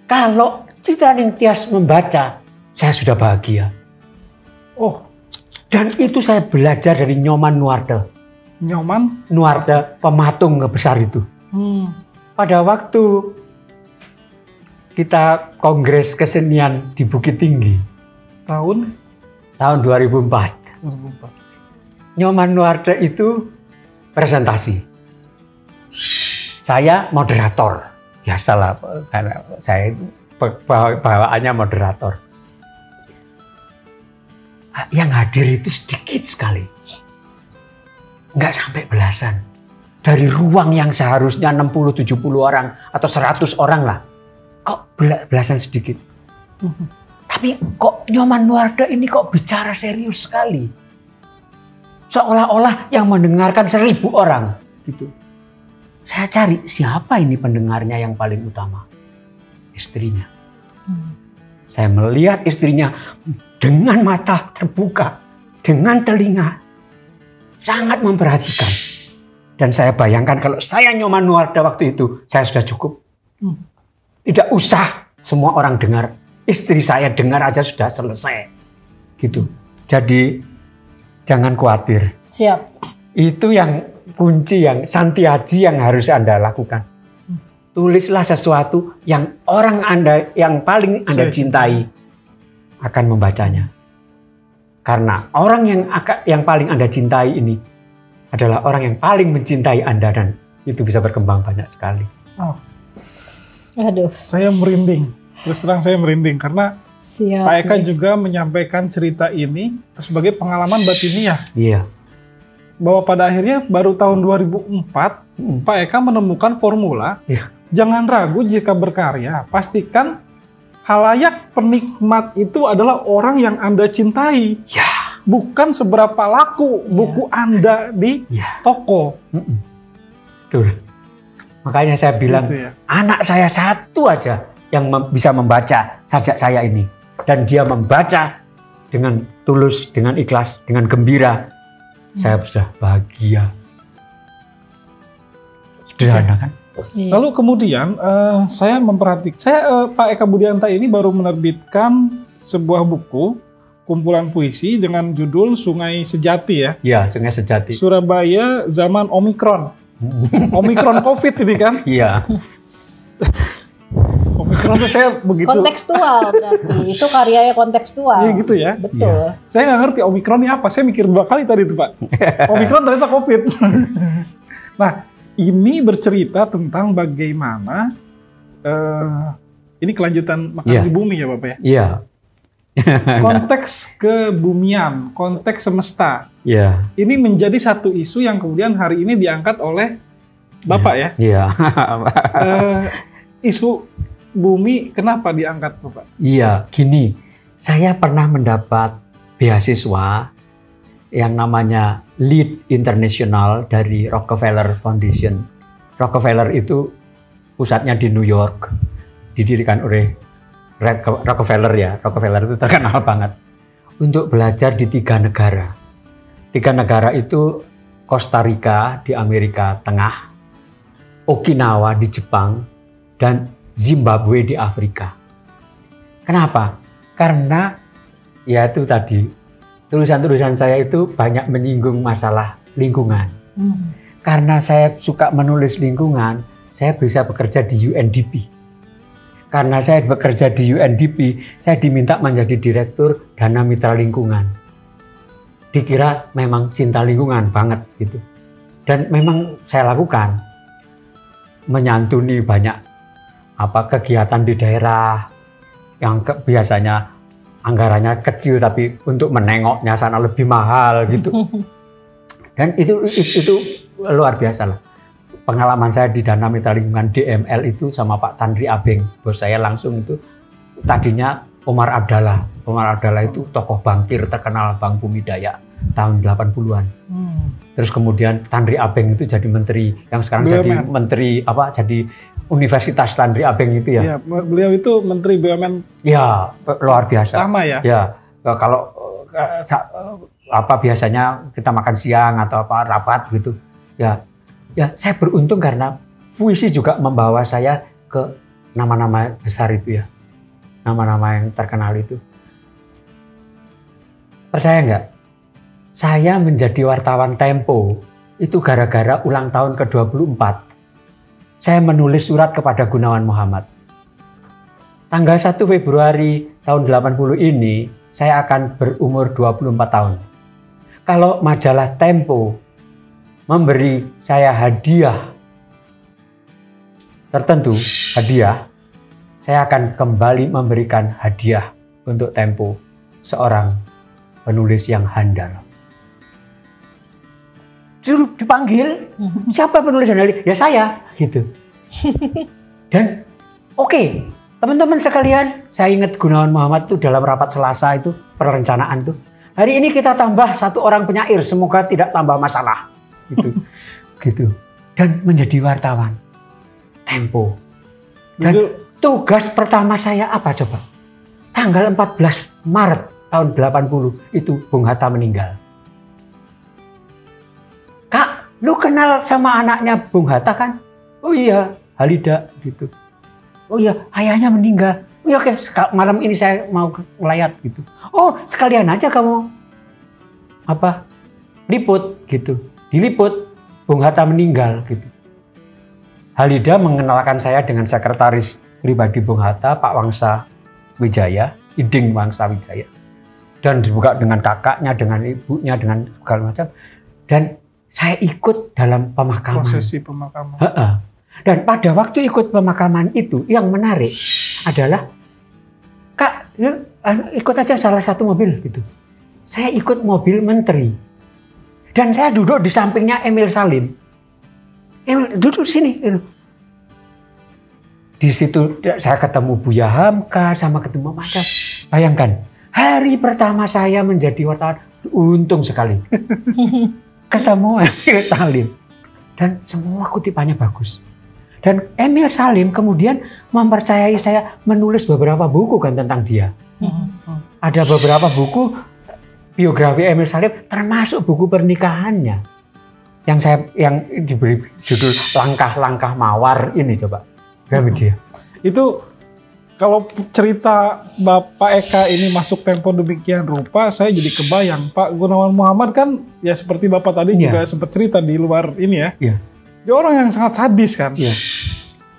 Kalau Citra Ningtyas membaca, saya sudah bahagia. Dan itu saya belajar dari Nyoman Nuarta. Nyoman? Nuarta, pematung besar itu. Pada waktu kita kongres kesenian di Bukit Tinggi. Tahun 2004. Nyoman Nuarta itu presentasi. Saya moderator. Biasalah, karena saya bawaannya moderator. Yang hadir itu sedikit sekali. Nggak sampai belasan. Dari ruang yang seharusnya 60-70 orang atau 100 orang lah. Kok belasan sedikit. Tapi kok Nyoman Nuarta ini kok bicara serius sekali. Seolah-olah yang mendengarkan 1000 orang. Gitu. Saya cari siapa ini pendengarnya yang paling utama. Istrinya. Saya melihat istrinya dengan mata terbuka, dengan telinga, sangat memperhatikan. Dan saya bayangkan kalau saya Nyoman Nuarta waktu itu, saya sudah cukup. Tidak usah semua orang dengar, istri saya dengar aja sudah selesai. Gitu. Jadi jangan khawatir. Siap. Itu yang kunci, yang santiaji yang harus Anda lakukan. Tulislah sesuatu yang orang Anda, yang paling Anda cintai akan membacanya. Karena orang yang paling Anda cintai ini adalah orang yang paling mencintai Anda, dan itu bisa berkembang banyak sekali. Aduh. Saya merinding. Terus terang saya merinding karena Siap. Pak Eka juga menyampaikan cerita ini sebagai pengalaman batiniah. Iya. Bahwa pada akhirnya baru tahun 2004 Pak Eka menemukan formula. Iya. Jangan ragu jika berkarya, pastikan halayak penikmat itu adalah orang yang Anda cintai. Ya. Bukan seberapa laku buku Anda di toko. Betul. Makanya saya bilang, Gitu ya. anak saya 1 aja yang bisa membaca sajak saya ini. Dan dia membaca dengan tulus, dengan ikhlas, dengan gembira. Saya sudah bahagia. Sederhana kan? Lalu kemudian saya memperhatikan, Pak Eka Budianta ini baru menerbitkan sebuah buku kumpulan puisi dengan judul Sungai Sejati ya. Iya, Sungai Sejati. Surabaya zaman Omikron. Omikron COVID ini kan? Iya. Omikron itu saya begitu. Kontekstual berarti. Itu karyanya kontekstual. Iya gitu ya. Betul. Saya nggak ngerti Omikron ini apa. Saya mikir 2 kali tadi itu Pak. Omikron ternyata COVID. Nah, ini bercerita tentang bagaimana Ini kelanjutan makan di bumi ya Bapak ya? Iya. Konteks kebumian, konteks semesta. Iya. Ini menjadi satu isu yang kemudian hari ini diangkat oleh Bapak ya? Iya. Isu bumi kenapa diangkat Bapak? Iya, gini. Saya pernah mendapat beasiswa yang namanya LEAD International dari Rockefeller Foundation. Rockefeller itu pusatnya di New York, didirikan oleh Rockefeller ya. Rockefeller itu terkenal banget untuk belajar di 3 negara. 3 negara itu Costa Rica di Amerika Tengah, Okinawa di Jepang, dan Zimbabwe di Afrika. Kenapa? Karena ya itu tadi tulisan-tulisan saya itu banyak menyinggung masalah lingkungan. Karena saya suka menulis lingkungan, saya bisa bekerja di UNDP. Karena saya bekerja di UNDP, saya diminta menjadi direktur Dana Mitra Lingkungan. Dikira memang cinta lingkungan banget gitu. Dan memang saya lakukan. Menyantuni banyak kegiatan di daerah yang biasanya anggarannya kecil tapi untuk menengoknya sana lebih mahal gitu. Dan itu luar biasa lah. Pengalaman saya di Dana Mitra Lingkungan DML itu sama Pak Tanri Abeng, bos saya langsung itu. Tadinya Omar Abdallah. Omar Abdallah itu tokoh bankir terkenal Bank Bumi Daya tahun 80-an. Terus kemudian Tanri Abeng itu jadi menteri, yang sekarang jadi menteri jadi Universitas Tanri Abeng itu ya. Ya, beliau itu menteri BUMN. Ya, luar biasa. Sama ya. Ya, kalau biasanya kita makan siang atau rapat gitu. Ya, saya beruntung karena puisi juga membawa saya ke nama-nama besar itu ya. Nama-nama yang terkenal itu. Percaya nggak? Saya menjadi wartawan Tempo itu gara-gara ulang tahun ke-24. Saya menulis surat kepada Gunawan Muhammad. Tanggal 1 Februari tahun 80 ini, saya akan berumur 24 tahun. Kalau majalah Tempo memberi saya hadiah tertentu, saya akan kembali memberikan hadiah untuk Tempo, seorang penulis yang handal. Dipanggil, siapa penulis handal? Ya saya, gitu. Dan oke, teman-teman sekalian, saya ingat Gunawan Muhammad itu dalam rapat Selasa itu, perencanaan tuh. Hari ini kita tambah 1 orang penyair, semoga tidak tambah masalah. Gitu. Dan menjadi wartawan Tempo. Dan tugas pertama saya apa coba? Tanggal 14 Maret tahun 80 itu Bung Hatta meninggal. Kak, lu kenal sama anaknya Bung Hatta kan? Oh iya, Halida gitu. Oh iya, ayahnya meninggal. Oh iya, oke, malam ini saya mau ngelayat gitu. Oh, sekalian aja kamu liput gitu. Diliput, Bung Hatta meninggal gitu. Halida mengenalkan saya dengan sekretaris pribadi Bung Hatta, Pak Wangsa Wijaya, Iding Wangsa Wijaya. Dan dibuka dengan kakaknya, dengan ibunya, dengan segala macam. Dan saya ikut dalam pemakaman. Prosesi pemakaman. Dan pada waktu ikut pemakaman itu, yang menarik adalah, Kak, ikut aja salah satu mobil gitu. Saya ikut mobil menteri. Dan saya duduk di sampingnya Emil Salim. Emil duduk di sini. Di situ saya ketemu Buya Hamka, sama ketemu Mas. Bayangkan, hari pertama saya menjadi wartawan, untung sekali. Ketemu Emil Salim. Dan semua kutipannya bagus. Dan Emil Salim kemudian mempercayai saya menulis beberapa buku kan tentang dia. Ada beberapa buku biografi Emil Salim, termasuk buku pernikahannya yang diberi judul Langkah-Langkah Mawar ini coba. Gramedia. Itu kalau cerita Bapak Eka ini masuk Tempo demikian rupa, saya jadi kebayang Pak Gunawan Muhammad kan ya seperti Bapak tadi juga sempat cerita di luar ini ya. Dia orang yang sangat sadis kan.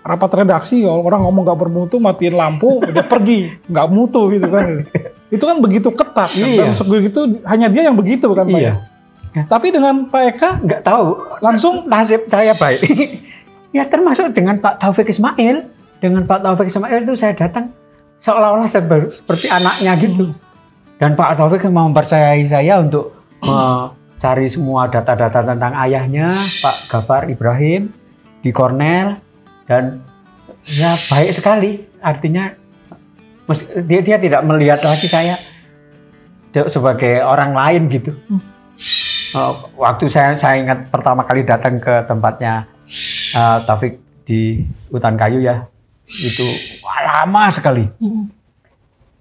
Rapat redaksi orang ngomong gak bermutu, matiin lampu, udah pergi, nggak mutu gitu kan. Itu kan begitu ketat kan? Dan begitu hanya dia yang begitu kan Pak ya? Tapi dengan Pak Eka nggak tahu, langsung nasib saya baik. Ya termasuk dengan Pak Taufik Ismail. dengan Pak Taufik Ismail itu saya datang seolah-olah seperti anaknya gitu. Dan Pak Taufik mempercayai saya untuk mencari semua data-data tentang ayahnya, Pak Gafar Ibrahim di Cornell, dan ya baik sekali. Artinya dia tidak melihat lagi saya sebagai orang lain gitu. Waktu saya ingat pertama kali datang ke tempatnya Taufik di Hutan Kayu ya, itu lama sekali.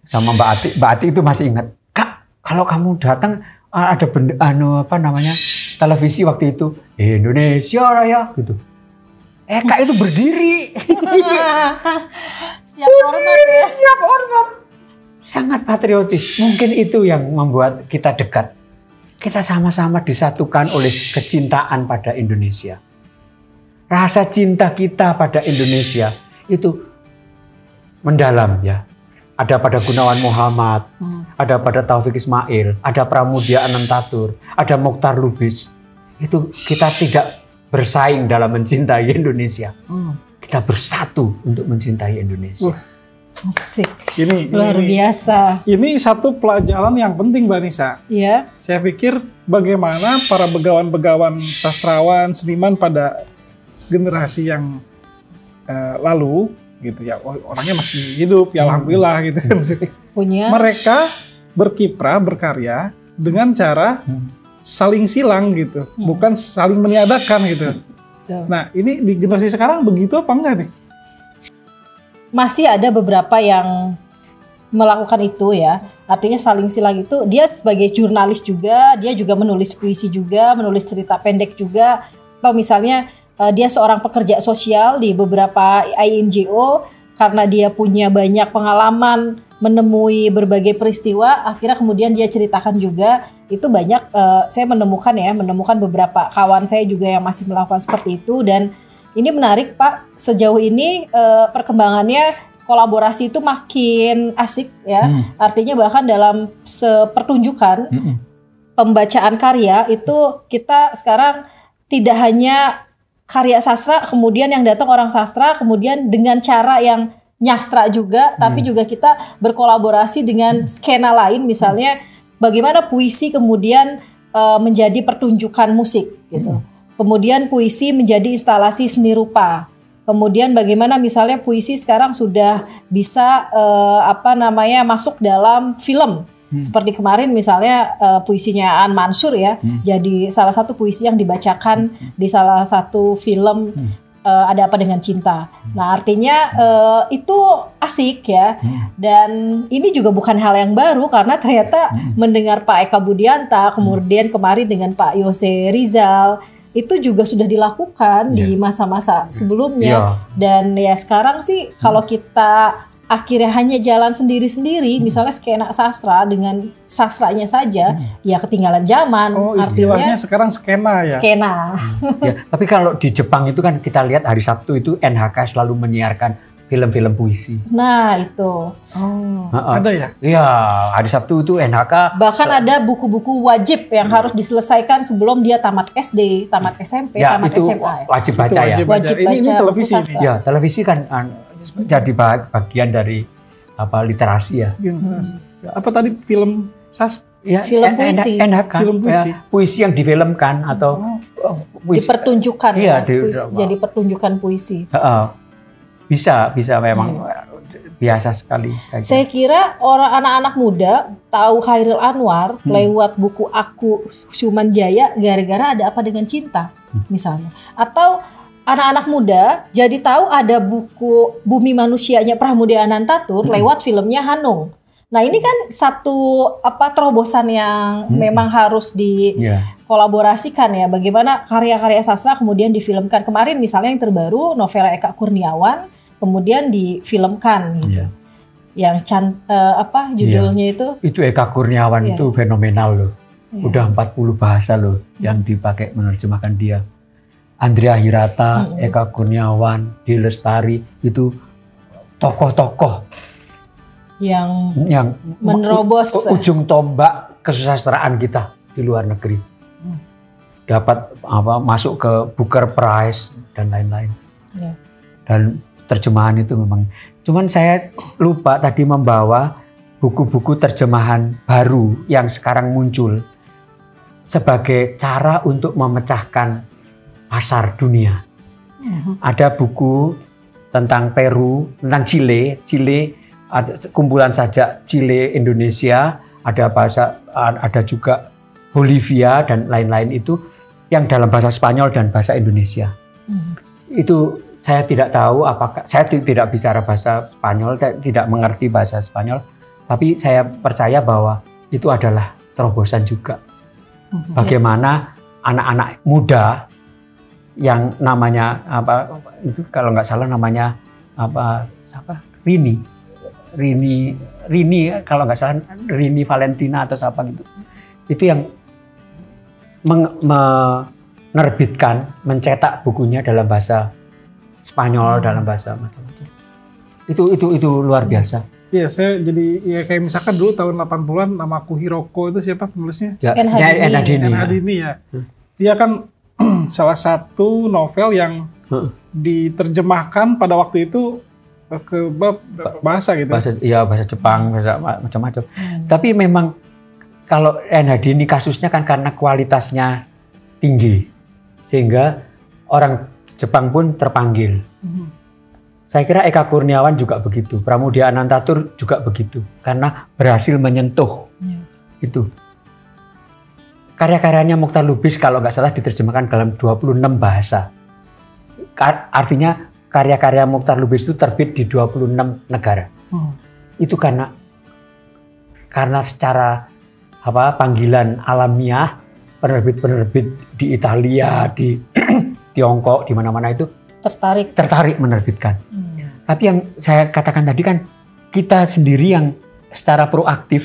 Sama Mbak Ati itu masih ingat. Kak, kalau kamu datang ada benda televisi waktu itu Indonesia Raya gitu. Kak itu berdiri. Siap hormat ya. Siap hormat. Sangat patriotis. Mungkin itu yang membuat kita dekat. Kita sama-sama disatukan oleh kecintaan pada Indonesia. Rasa cinta kita pada Indonesia itu mendalam ya. Ada pada Gunawan Muhammad, ada pada Taufik Ismail, ada Pramudia Anantatur, ada Mokhtar Lubis. Itu kita tidak bersaing dalam mencintai Indonesia. Kita bersatu untuk mencintai Indonesia. Asik. Ini luar biasa. Ini satu pelajaran yang penting, Mbak Nisa. Iya. Saya pikir bagaimana para begawan-begawan sastrawan, seniman pada generasi yang lalu gitu ya, orangnya masih hidup ya, alhamdulillah gitu kan. Punya. Mereka berkiprah, berkarya dengan cara saling silang gitu, bukan saling meniadakan gitu. Nah, ini di generasi sekarang begitu apa enggak nih? Masih ada beberapa yang melakukan itu ya. Artinya saling silang itu, dia sebagai jurnalis juga, dia juga menulis puisi juga, menulis cerita pendek juga, atau misalnya dia seorang pekerja sosial di beberapa INGO, karena dia punya banyak pengalaman menemui berbagai peristiwa, akhirnya kemudian dia ceritakan juga. Itu banyak saya menemukan beberapa kawan saya juga yang masih melakukan seperti itu. Dan ini menarik Pak, sejauh ini perkembangannya kolaborasi itu makin asik ya. Artinya bahkan dalam sepertunjukan pembacaan karya itu kita sekarang tidak hanya karya sastra, kemudian yang datang orang sastra, kemudian dengan cara yang nyastra juga, tapi juga kita berkolaborasi dengan skena lain, misalnya bagaimana puisi kemudian menjadi pertunjukan musik gitu. Kemudian puisi menjadi instalasi seni rupa. Kemudian bagaimana misalnya puisi sekarang sudah bisa masuk dalam film. Seperti kemarin misalnya puisinya Aan Mansur ya, jadi salah satu puisi yang dibacakan di salah satu film Ada Apa Dengan Cinta. Nah artinya itu asik ya, dan ini juga bukan hal yang baru karena ternyata mendengar Pak Eka Budianta, kemudian kemarin dengan Pak Yose Rizal, itu juga sudah dilakukan di masa-masa sebelumnya. Dan ya sekarang sih kalau kita akhirnya hanya jalan sendiri-sendiri, misalnya skena sastra dengan sastranya saja, ya ketinggalan zaman. Oh, istilahnya sekarang skena ya? Skena. Ya, tapi kalau di Jepang itu kan kita lihat hari Sabtu itu NHK selalu menyiarkan film-film puisi. Nah itu. Ada ya? Iya, hari Sabtu itu NHK. Bahkan ada buku-buku wajib yang harus diselesaikan sebelum dia tamat SD, tamat SMP, tamat itu SMA. Wajib baca ya. Wajib baca. Ini televisi ini. Ya, televisi kan jadi bagian dari literasi ya. Apa tadi film Ya, film puisi. NHK. Film puisi. Ya, puisi yang difilmkan atau puisi. Dipertunjukkan Iya, jadi pertunjukan puisi. Bisa memang biasa sekali. Saya kira orang anak-anak muda tahu Chairil Anwar lewat buku Aku Suman Jaya gara-gara Ada Apa Dengan Cinta misalnya. Atau anak-anak muda jadi tahu ada buku Bumi Manusianya Pramudia Anantatur lewat filmnya Hanung. Nah ini kan satu terobosan yang memang harus dikolaborasikan ya. Bagaimana karya-karya sastra kemudian difilmkan. Kemarin misalnya yang terbaru novel Eka Kurniawan kemudian difilmkan gitu. Yang judulnya itu? Itu Eka Kurniawan itu fenomenal loh. Udah 40 bahasa loh yang dipakai menerjemahkan dia. Andrea Hirata, Eka Kurniawan, Di Lestari itu tokoh-tokoh yang menerobos ujung tombak kesusastraan kita di luar negeri. Dapat masuk ke Booker Prize dan lain-lain. Dan terjemahan itu memang. Cuman saya lupa tadi membawa buku-buku terjemahan baru yang sekarang muncul sebagai cara untuk memecahkan pasar dunia. Ada buku tentang Peru, tentang Chile, ada kumpulan sajak Chile, Indonesia, ada juga Bolivia dan lain-lain itu yang dalam bahasa Spanyol dan bahasa Indonesia. Itu saya tidak tahu apakah, saya tidak bicara bahasa Spanyol, tidak mengerti bahasa Spanyol, tapi saya percaya bahwa itu adalah terobosan juga. Bagaimana anak-anak muda yang namanya apa itu kalau nggak salah namanya Rini kalau nggak salah Rini Valentina atau apa gitu, itu yang menerbitkan, mencetak bukunya dalam bahasa Spanyol, dalam bahasa macam-macam. Itu luar biasa. Iya, saya jadi ya kayak misalkan dulu tahun 80-an namaku Hiroko itu siapa penulisnya? N.Hadini ya. Dia kan salah satu novel yang diterjemahkan pada waktu itu ke bahasa gitu. Bahasa Jepang, bahasa macam-macam. Tapi memang kalau N.Hadini kasusnya kan karena kualitasnya tinggi, sehingga orang Jepang pun terpanggil. Saya kira Eka Kurniawan juga begitu, Pramudia Anantatur juga begitu, karena berhasil menyentuh itu. Karya-karyanya Mokhtar Lubis kalau nggak salah diterjemahkan dalam 26 bahasa. Artinya karya-karya Mokhtar Lubis itu terbit di 26 negara. Itu karena secara panggilan alamiah penerbit-penerbit di Italia, di Tiongkok, di mana-mana itu tertarik menerbitkan. Tapi yang saya katakan tadi kan kita sendiri yang secara proaktif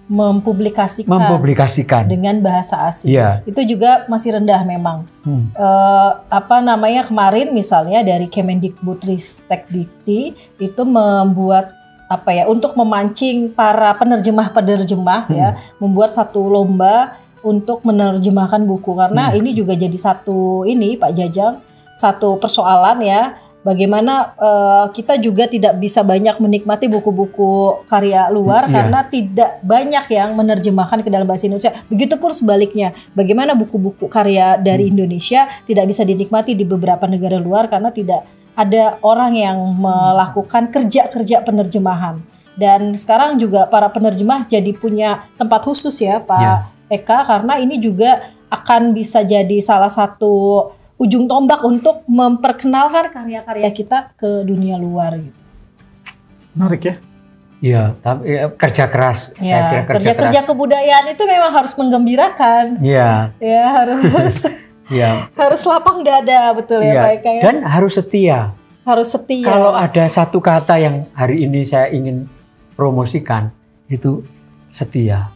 mempublikasikan dengan bahasa asing. Itu juga masih rendah memang. Kemarin misalnya dari Kemendikbudristekdikti itu membuat untuk memancing para penerjemah ya, membuat satu lomba untuk menerjemahkan buku, karena ini juga jadi satu Pak Jajang, satu persoalan ya, bagaimana kita juga tidak bisa banyak menikmati buku-buku karya luar karena tidak banyak yang menerjemahkan ke dalam bahasa Indonesia. Begitupun sebaliknya, bagaimana buku-buku karya dari Indonesia tidak bisa dinikmati di beberapa negara luar karena tidak ada orang yang melakukan kerja-kerja penerjemahan. Dan sekarang juga para penerjemah jadi punya tempat khusus ya Pak Eka, karena ini juga akan bisa jadi salah satu ujung tombak untuk memperkenalkan karya-karya kita ke dunia luar gitu. Menarik ya? Iya, tapi kerja keras. Saya kira kerja kebudayaan itu memang harus menggembirakan. Iya. Ya harus. Harus lapang dada, betul ya Pak Eka ya? Dan harus setia. Harus setia. Kalau ada satu kata yang hari ini saya ingin promosikan, itu setia.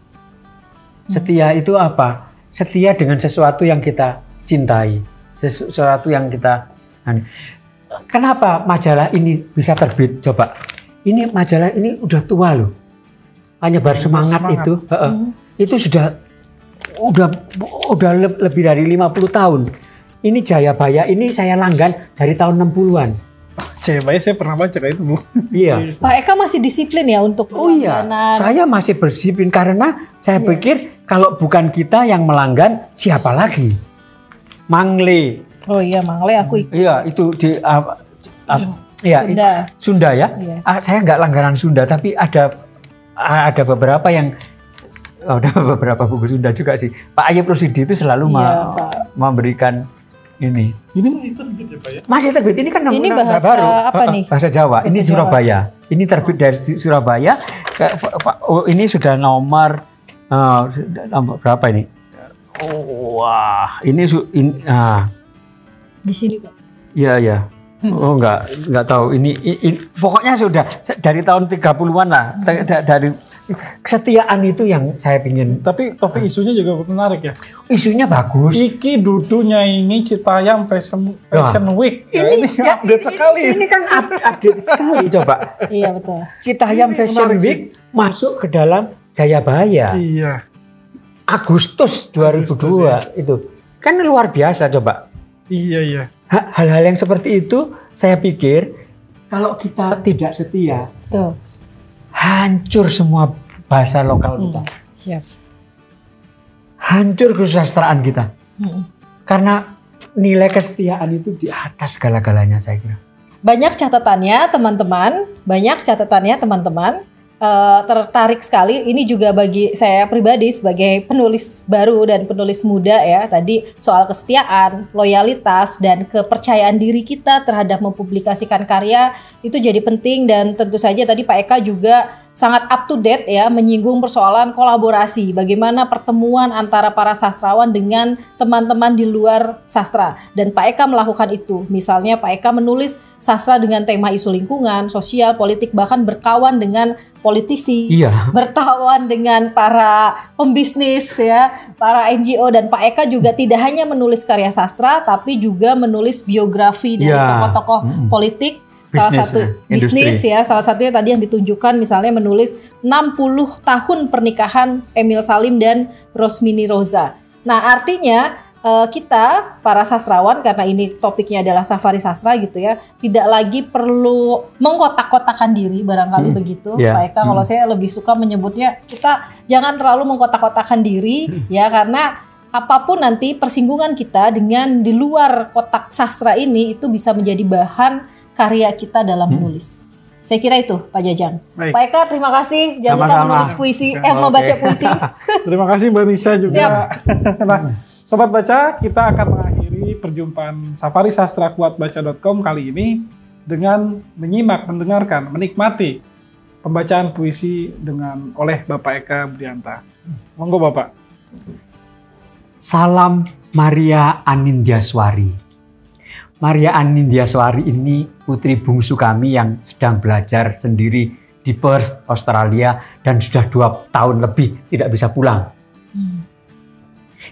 Setia itu apa? Setia dengan sesuatu yang kita cintai, sesuatu yang kita. Kenapa majalah ini bisa terbit? Coba, ini majalah ini udah tua loh. Penyebar semangat itu, itu sudah lebih dari 50 tahun. Ini Jayabaya, ini saya langgan dari tahun 60-an. Jayabaya saya pernah baca itu, Bu. Iya. Pak Eka masih disiplin ya untuk langganan. Saya masih berdisiplin karena saya pikir kalau bukan kita yang melanggan, siapa lagi? Mangle. Oh iya, Mangle aku ikut. Iya, itu di Sunda ya. Iya. Saya nggak langganan Sunda, tapi ada beberapa yang ada beberapa buku Sunda juga sih. Pak Ayub Rusidi itu selalu memberikan ini. Ini masih terbit ya Pak ya? Masih terbit. Ini kan ini bahasa baru. Apa nih? Bahasa Jawa. Ini Surabaya. Ini terbit dari Surabaya. Ini sudah nomor berapa ini? Wah, ini di sini Pak. Iya. Oh enggak tahu. Ini pokoknya sudah dari tahun 30-an lah. Dari kesetiaan itu yang saya pingin. Tapi isunya juga menarik ya. Isunya bagus. Iki dudunya ini Citayam Fashion Week. Ini update sekali. Ini kan update sekali coba. Iya betul. Citayam Fashion Week masuk ke dalam Jayabaya. Iya. Agustus 2002 itu. Kan luar biasa coba. Iya. Hal-hal yang seperti itu saya pikir Kalau kita tidak setia, Betul. hancur semua bahasa lokal kita. Siap. Hancur kesusastraan kita. Karena nilai kesetiaan itu di atas segala-galanya saya kira. Banyak catatannya teman-teman. Tertarik sekali. Ini juga bagi saya pribadi sebagai penulis baru dan penulis muda ya. Tadi soal kesetiaan, loyalitas, dan kepercayaan diri kita terhadap mempublikasikan karya itu jadi penting. Dan tentu saja tadi Pak Eka juga sangat up to date ya, menyinggung persoalan kolaborasi. Bagaimana pertemuan antara para sastrawan dengan teman-teman di luar sastra. Dan Pak Eka melakukan itu. Misalnya Pak Eka menulis sastra dengan tema isu lingkungan, sosial, politik, bahkan berkawan dengan politisi, bertawan dengan para pembisnis ya, para NGO. Dan Pak Eka juga tidak hanya menulis karya sastra, tapi juga menulis biografi dari tokoh-tokoh politik. Salah satunya tadi yang ditunjukkan misalnya menulis 60 tahun pernikahan Emil Salim dan Rosmini Roza. Nah, artinya kita para sastrawan, karena ini topiknya adalah safari sastra gitu ya, tidak lagi perlu mengkotak-kotakan diri barangkali begitu Pak Eka. Kalau saya lebih suka menyebutnya kita jangan terlalu mengkotak-kotakan diri ya, karena apapun nanti persinggungan kita dengan di luar kotak sastra ini itu bisa menjadi bahan karya kita dalam menulis. Saya kira itu Pak Jajang. Baik. Pak Eka, terima kasih. Jangan lupa menulis puisi, membaca puisi. Terima kasih Mbak Nisa juga. Nah, Sobat Baca, kita akan mengakhiri perjumpaan Safari Sastra Kuatbaca.com kali ini dengan menyimak, mendengarkan, menikmati pembacaan puisi oleh Bapak Eka Budianta. Monggo Bapak. Salam Maria Anindyarswari. Maria Anindyarswari ini putri bungsu kami yang sedang belajar sendiri di Perth, Australia, dan sudah 2 tahun lebih tidak bisa pulang.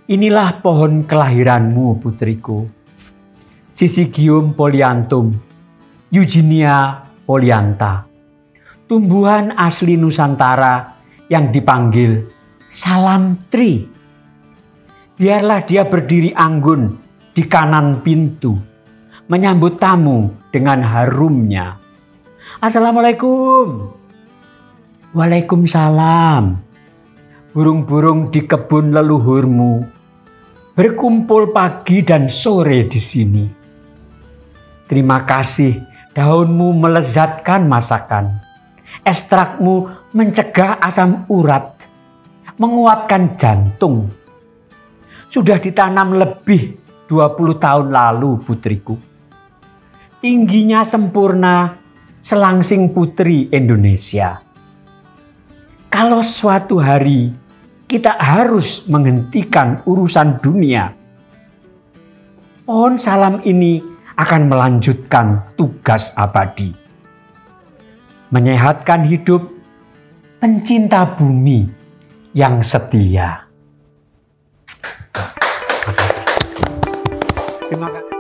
Inilah pohon kelahiranmu, putriku. Syzygium polyanthum, Eugenia polyantha. Tumbuhan asli Nusantara yang dipanggil salam tri. Biarlah dia berdiri anggun di kanan pintu, menyambut tamu dengan harumnya. Assalamualaikum. Waalaikumsalam. Burung-burung di kebun leluhurmu berkumpul pagi dan sore di sini. Terima kasih, daunmu melezatkan masakan. Ekstrakmu mencegah asam urat, menguatkan jantung. Sudah ditanam lebih 20 tahun lalu, putriku. Tingginya sempurna, selangsing putri Indonesia. Kalau suatu hari kita harus menghentikan urusan dunia, pohon salam ini akan melanjutkan tugas abadi. Menyehatkan hidup pencinta bumi yang setia. Terima kasih.